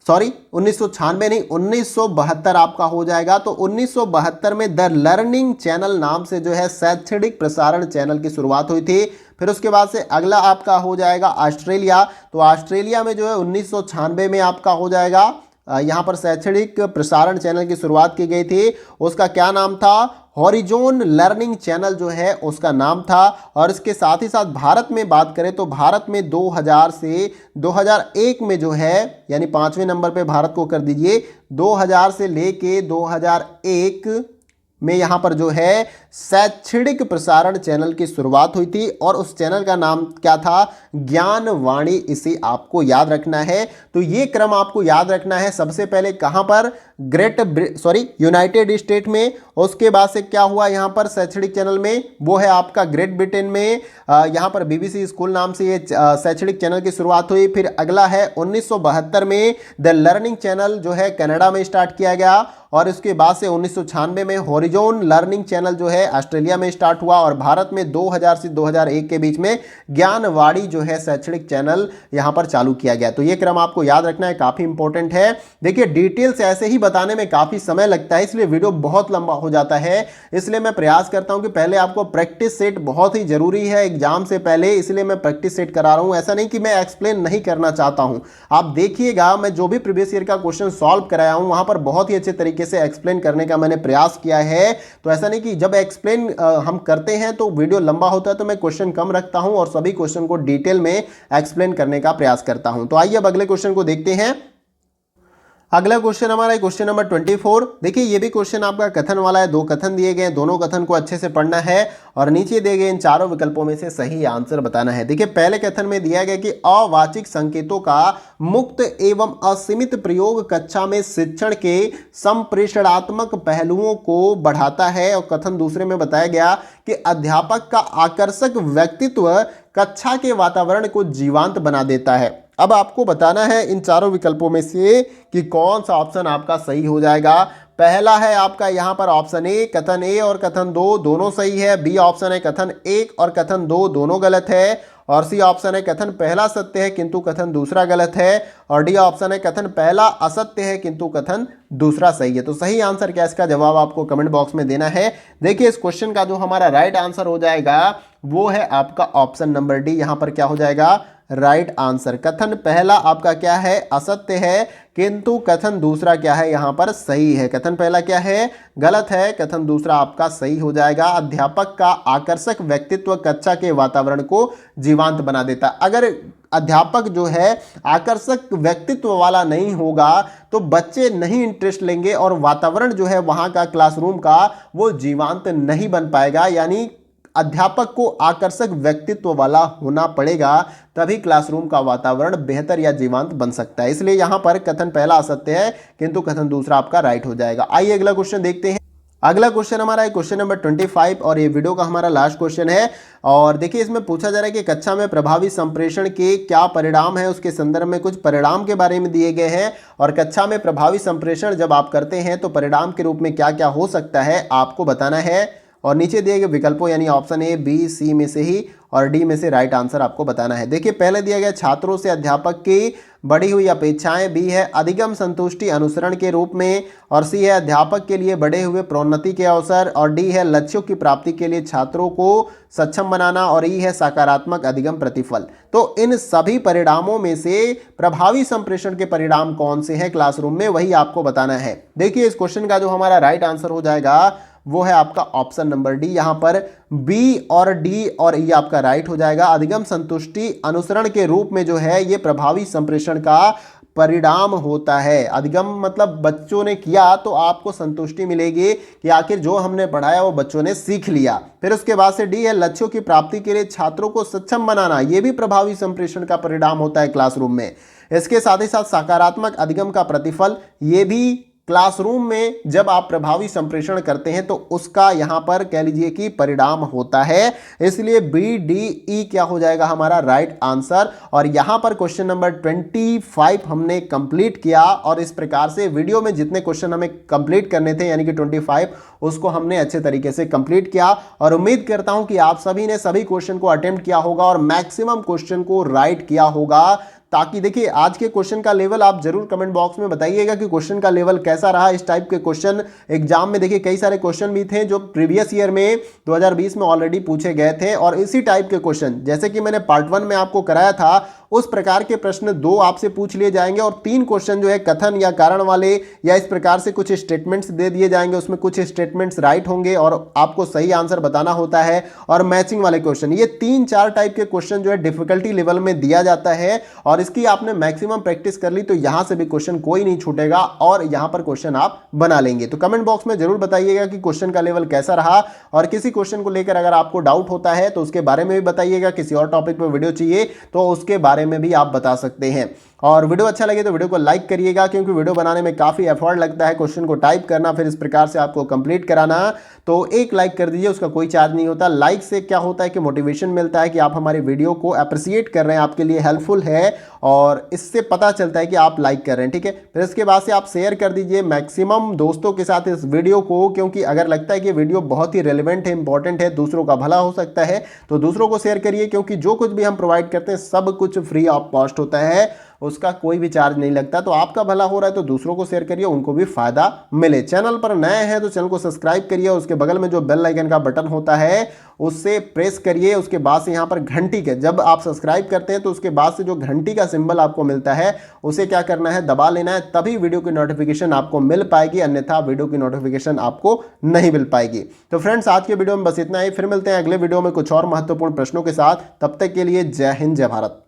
सॉरी 1996 नहीं, 1972 आपका हो जाएगा। तो 1972 में द लर्निंग चैनल नाम से जो है शैक्षणिक प्रसारण चैनल की शुरुआत हुई थी। फिर उसके बाद से अगला आपका हो जाएगा ऑस्ट्रेलिया। तो ऑस्ट्रेलिया में जो है 1996 में आपका हो जाएगा, यहाँ पर शैक्षणिक प्रसारण चैनल की शुरुआत की गई थी। उसका क्या नाम था, हॉरिजॉन लर्निंग चैनल जो है उसका नाम था। और इसके साथ ही साथ भारत में बात करें तो भारत में 2000 से 2001 में जो है, यानी 5वें नंबर पे भारत को कर दीजिए, 2000 से लेके 2001 में यहाँ पर जो है शैक्षणिक प्रसारण चैनल की शुरुआत हुई थी। और उस चैनल का नाम क्या था, ज्ञानवाणी। इसे आपको याद रखना है। तो ये क्रम आपको याद रखना है। सबसे पहले कहाँ पर, यूनाइटेड स्टेट में। उसके बाद से क्या हुआ यहाँ पर शैक्षणिक चैनल में, वो है आपका ग्रेट ब्रिटेन में। यहाँ पर BBC स्कूल नाम से ये शैक्षणिक चैनल की शुरुआत हुई। फिर अगला है 1972 में द लर्निंग चैनल जो है कनाडा में स्टार्ट किया गया। और इसके बाद से 1996 में हॉरिजॉन लर्निंग चैनल जो है ऑस्ट्रेलिया में स्टार्ट हुआ। और भारत में 2000 से 2001 के बीच में ज्ञानवाणी जो है शैक्षणिक चैनल यहां पर चालू किया गया। तो ये क्रम आपको याद रखना है, काफी इंपॉर्टेंट है। देखिए डिटेल से ऐसे ही बताने में काफ़ी समय लगता है, इसलिए वीडियो बहुत लंबा हो जाता है। इसलिए मैं प्रयास करता हूं कि पहले आपको प्रैक्टिस सेट बहुत ही जरूरी है एग्जाम से पहले, इसलिए मैं प्रैक्टिस सेट करा रहा हूं। ऐसा नहीं कि मैं एक्सप्लेन नहीं करना चाहता हूं। आप देखिएगा, मैं जो भी प्रीवियस ईयर का क्वेश्चन सॉल्व कराया हूं वहां पर बहुत ही अच्छे तरीके से एक्सप्लेन करने का मैंने प्रयास किया है। तो ऐसा नहीं कि जब एक्सप्लेन हम करते हैं तो वीडियो लंबा होता है, तो मैं क्वेश्चन कम रखता हूं और सभी क्वेश्चन को डिटेल में एक्सप्लेन करने का प्रयास करता हूं। तो आइए अब अगले क्वेश्चन को देखते हैं। अगला क्वेश्चन हमारा है क्वेश्चन नंबर 24। देखिए ये भी क्वेश्चन आपका कथन वाला है, दो कथन दिए गए हैं, दोनों कथन को अच्छे से पढ़ना है और नीचे दिए गए इन चारों विकल्पों में से सही आंसर बताना है। देखिए पहले कथन में दिया गया कि अवाचिक संकेतों का मुक्त एवं असीमित प्रयोग कक्षा में शिक्षण के संप्रेषणात्मक पहलुओं को बढ़ाता है। और कथन दूसरे में बताया गया कि अध्यापक का आकर्षक व्यक्तित्व कक्षा के वातावरण को जीवंत बना देता है। अब आपको बताना है इन चारों विकल्पों में से कि कौन सा ऑप्शन आपका सही हो जाएगा। पहला है आपका यहां पर ऑप्शन ए, कथन ए और कथन दो दोनों सही है। बी ऑप्शन है कथन एक और कथन दो दोनों गलत है। और सी ऑप्शन है कथन पहला सत्य है किंतु कथन दूसरा गलत है। और डी ऑप्शन है कथन पहला असत्य है किंतु कथन दूसरा सही है। तो सही आंसर क्या, इसका जवाब आपको कमेंट बॉक्स में देना है। देखिए इस क्वेश्चन का जो हमारा राइट आंसर हो जाएगा वो है आपका ऑप्शन नंबर डी। यहां पर क्या हो जाएगा राइट आंसर। कथन पहला आपका क्या है असत्य है किंतु कथन दूसरा क्या है यहाँ पर सही है। कथन पहला क्या है गलत है, कथन दूसरा आपका सही हो जाएगा। अध्यापक का आकर्षक व्यक्तित्व कक्षा के वातावरण को जीवंत बना देता। अगर अध्यापक जो है आकर्षक व्यक्तित्व वाला नहीं होगा तो बच्चे नहीं इंटरेस्ट लेंगे और वातावरण जो है वहां का क्लासरूम का वो जीवंत नहीं बन पाएगा। यानी अध्यापक को आकर्षक व्यक्तित्व वाला होना पड़ेगा, तभी क्लासरूम का वातावरण बेहतर या जीवंत बन सकता है। इसलिए यहां पर कथन पहला असत्य है किंतु कथन दूसरा आपका राइट हो जाएगा। आइए अगला क्वेश्चन देखते हैं। अगला क्वेश्चन हमारा है क्वेश्चन नंबर 25 और ये वीडियो का हमारा लास्ट क्वेश्चन है। और देखिए इसमें पूछा जा रहा है कि कक्षा में प्रभावी संप्रेषण के क्या परिणाम है, उसके संदर्भ में कुछ परिणाम के बारे में दिए गए हैं। और कक्षा में प्रभावी संप्रेषण जब आप करते हैं तो परिणाम के रूप में क्या क्या हो सकता है आपको बताना है। और नीचे दिए गए विकल्पों यानी ऑप्शन ए बी सी में से ही और डी में से राइट आंसर आपको बताना है। देखिए पहले दिया गया छात्रों से अध्यापक की बढ़ी हुई अपेक्षाएं, बी है अधिगम संतुष्टि अनुसरण के रूप में, और सी है अध्यापक के लिए बढ़े हुए प्रोन्नति के अवसर, और डी है लक्ष्यों की प्राप्ति के लिए छात्रों को सक्षम बनाना, और ई है सकारात्मक अधिगम प्रतिफल। तो इन सभी परिणामों में से प्रभावी संप्रेषण के परिणाम कौन से हैं क्लासरूम में, वही आपको बताना है। देखिए इस क्वेश्चन का जो हमारा राइट आंसर हो जाएगा वो है आपका ऑप्शन नंबर डी। यहां पर बी और डी और ई आपका राइट हो जाएगा। अधिगम संतुष्टि अनुसरण के रूप में जो है ये प्रभावी संप्रेषण का परिणाम होता है। अधिगम मतलब बच्चों ने किया तो आपको संतुष्टि मिलेगी कि आखिर जो हमने पढ़ाया वो बच्चों ने सीख लिया। फिर उसके बाद से डी है लक्ष्यों की प्राप्ति के लिए छात्रों को सक्षम बनाना, ये भी प्रभावी संप्रेषण का परिणाम होता है क्लासरूम में। इसके साथ ही साथ सकारात्मक अधिगम का प्रतिफल, ये भी क्लासरूम में जब आप प्रभावी संप्रेषण करते हैं तो उसका यहां पर कह लीजिए कि परिणाम होता है। इसलिए बी डी ई क्या हो जाएगा हमारा राइट आंसर। और यहां पर क्वेश्चन नंबर 25 हमने कंप्लीट किया और इस प्रकार से वीडियो में जितने क्वेश्चन हमें कंप्लीट करने थे यानी कि 25 उसको हमने अच्छे तरीके से कंप्लीट किया। और उम्मीद करता हूं कि आप सभी ने सभी क्वेश्चन को अटेम्प्ट किया होगा और मैक्सिमम क्वेश्चन को राइट किया होगा। ताकि देखिए आज के क्वेश्चन का लेवल आप जरूर कमेंट बॉक्स में बताइएगा कि क्वेश्चन का लेवल कैसा रहा। इस टाइप के क्वेश्चन एग्जाम में देखिए कई सारे क्वेश्चन भी थे जो प्रीवियस ईयर में 2020 में ऑलरेडी पूछे गए थे और इसी टाइप के क्वेश्चन जैसे कि मैंने पार्ट 1 में आपको कराया था उस प्रकार के प्रश्न 2 आपसे पूछ लिए जाएंगे और 3 क्वेश्चन जो है कथन या कारण वाले या इस प्रकार से कुछ स्टेटमेंट्स दे दिए जाएंगे। उसमें कुछ स्टेटमेंट्स राइट होंगे और आपको सही आंसर बताना होता है और मैचिंग वाले क्वेश्चन, ये 3-4 टाइप के क्वेश्चन जो है डिफिकल्टी लेवल में दिया जाता है। और इसकी आपने मैक्सिमम प्रैक्टिस कर ली तो यहां से भी क्वेश्चन कोई नहीं छूटेगा और यहां पर क्वेश्चन आप बना लेंगे। तो कमेंट बॉक्स में जरूर बताइएगा कि क्वेश्चन का लेवल कैसा रहा और किसी क्वेश्चन को लेकर अगर आपको डाउट होता है तो उसके बारे में भी बताइएगा। किसी और टॉपिक पर वीडियो चाहिए तो उसके बारे में भी आप बता सकते हैं। और वीडियो अच्छा लगे तो वीडियो को लाइक करिएगा क्योंकि वीडियो बनाने में काफी एफर्ट लगता है क्वेश्चन को टाइप करना फिर इस प्रकार से आपको कंप्लीट कराना। तो एक लाइक कर दीजिए, उसका कोई चार्ज नहीं होता। लाइक से क्या होता है कि मोटिवेशन मिलता है कि आप हमारी वीडियो को अप्रिशिएट कर रहे हैं, आपके लिए हेल्पफुल है और इससे पता चलता है कि आप लाइक कर रहे हैं। ठीक है, फिर इसके बाद से आप शेयर कर दीजिए मैक्सिमम दोस्तों के साथ इस वीडियो को, क्योंकि अगर लगता है कि वीडियो बहुत ही रेलिवेंट है, इंपॉर्टेंट है, दूसरों का भला हो सकता है तो दूसरों को शेयर करिए क्योंकि जो कुछ भी हम प्रोवाइड करते हैं सब कुछ फ्री ऑफ कॉस्ट होता है। उसका कोई भी चार्ज नहीं लगता। तो आपका भला हो रहा है तो दूसरों को शेयर करिए, उनको भी फायदा मिले। चैनल पर नए हैं तो चैनल को सब्सक्राइब करिए, उसके बगल में जो बेल आइकन का बटन होता है उससे प्रेस करिए। उसके बाद से यहाँ पर घंटी के, जब आप सब्सक्राइब करते हैं तो उसके बाद से जो घंटी का सिंबल आपको मिलता है उसे क्या करना है, दबा लेना है, तभी वीडियो की नोटिफिकेशन आपको मिल पाएगी, अन्यथा वीडियो की नोटिफिकेशन आपको नहीं मिल पाएगी। तो फ्रेंड्स, आज के वीडियो में बस इतना ही, फिर मिलते हैं अगले वीडियो में कुछ और महत्वपूर्ण प्रश्नों के साथ। तब तक के लिए जय हिंद, जय भारत।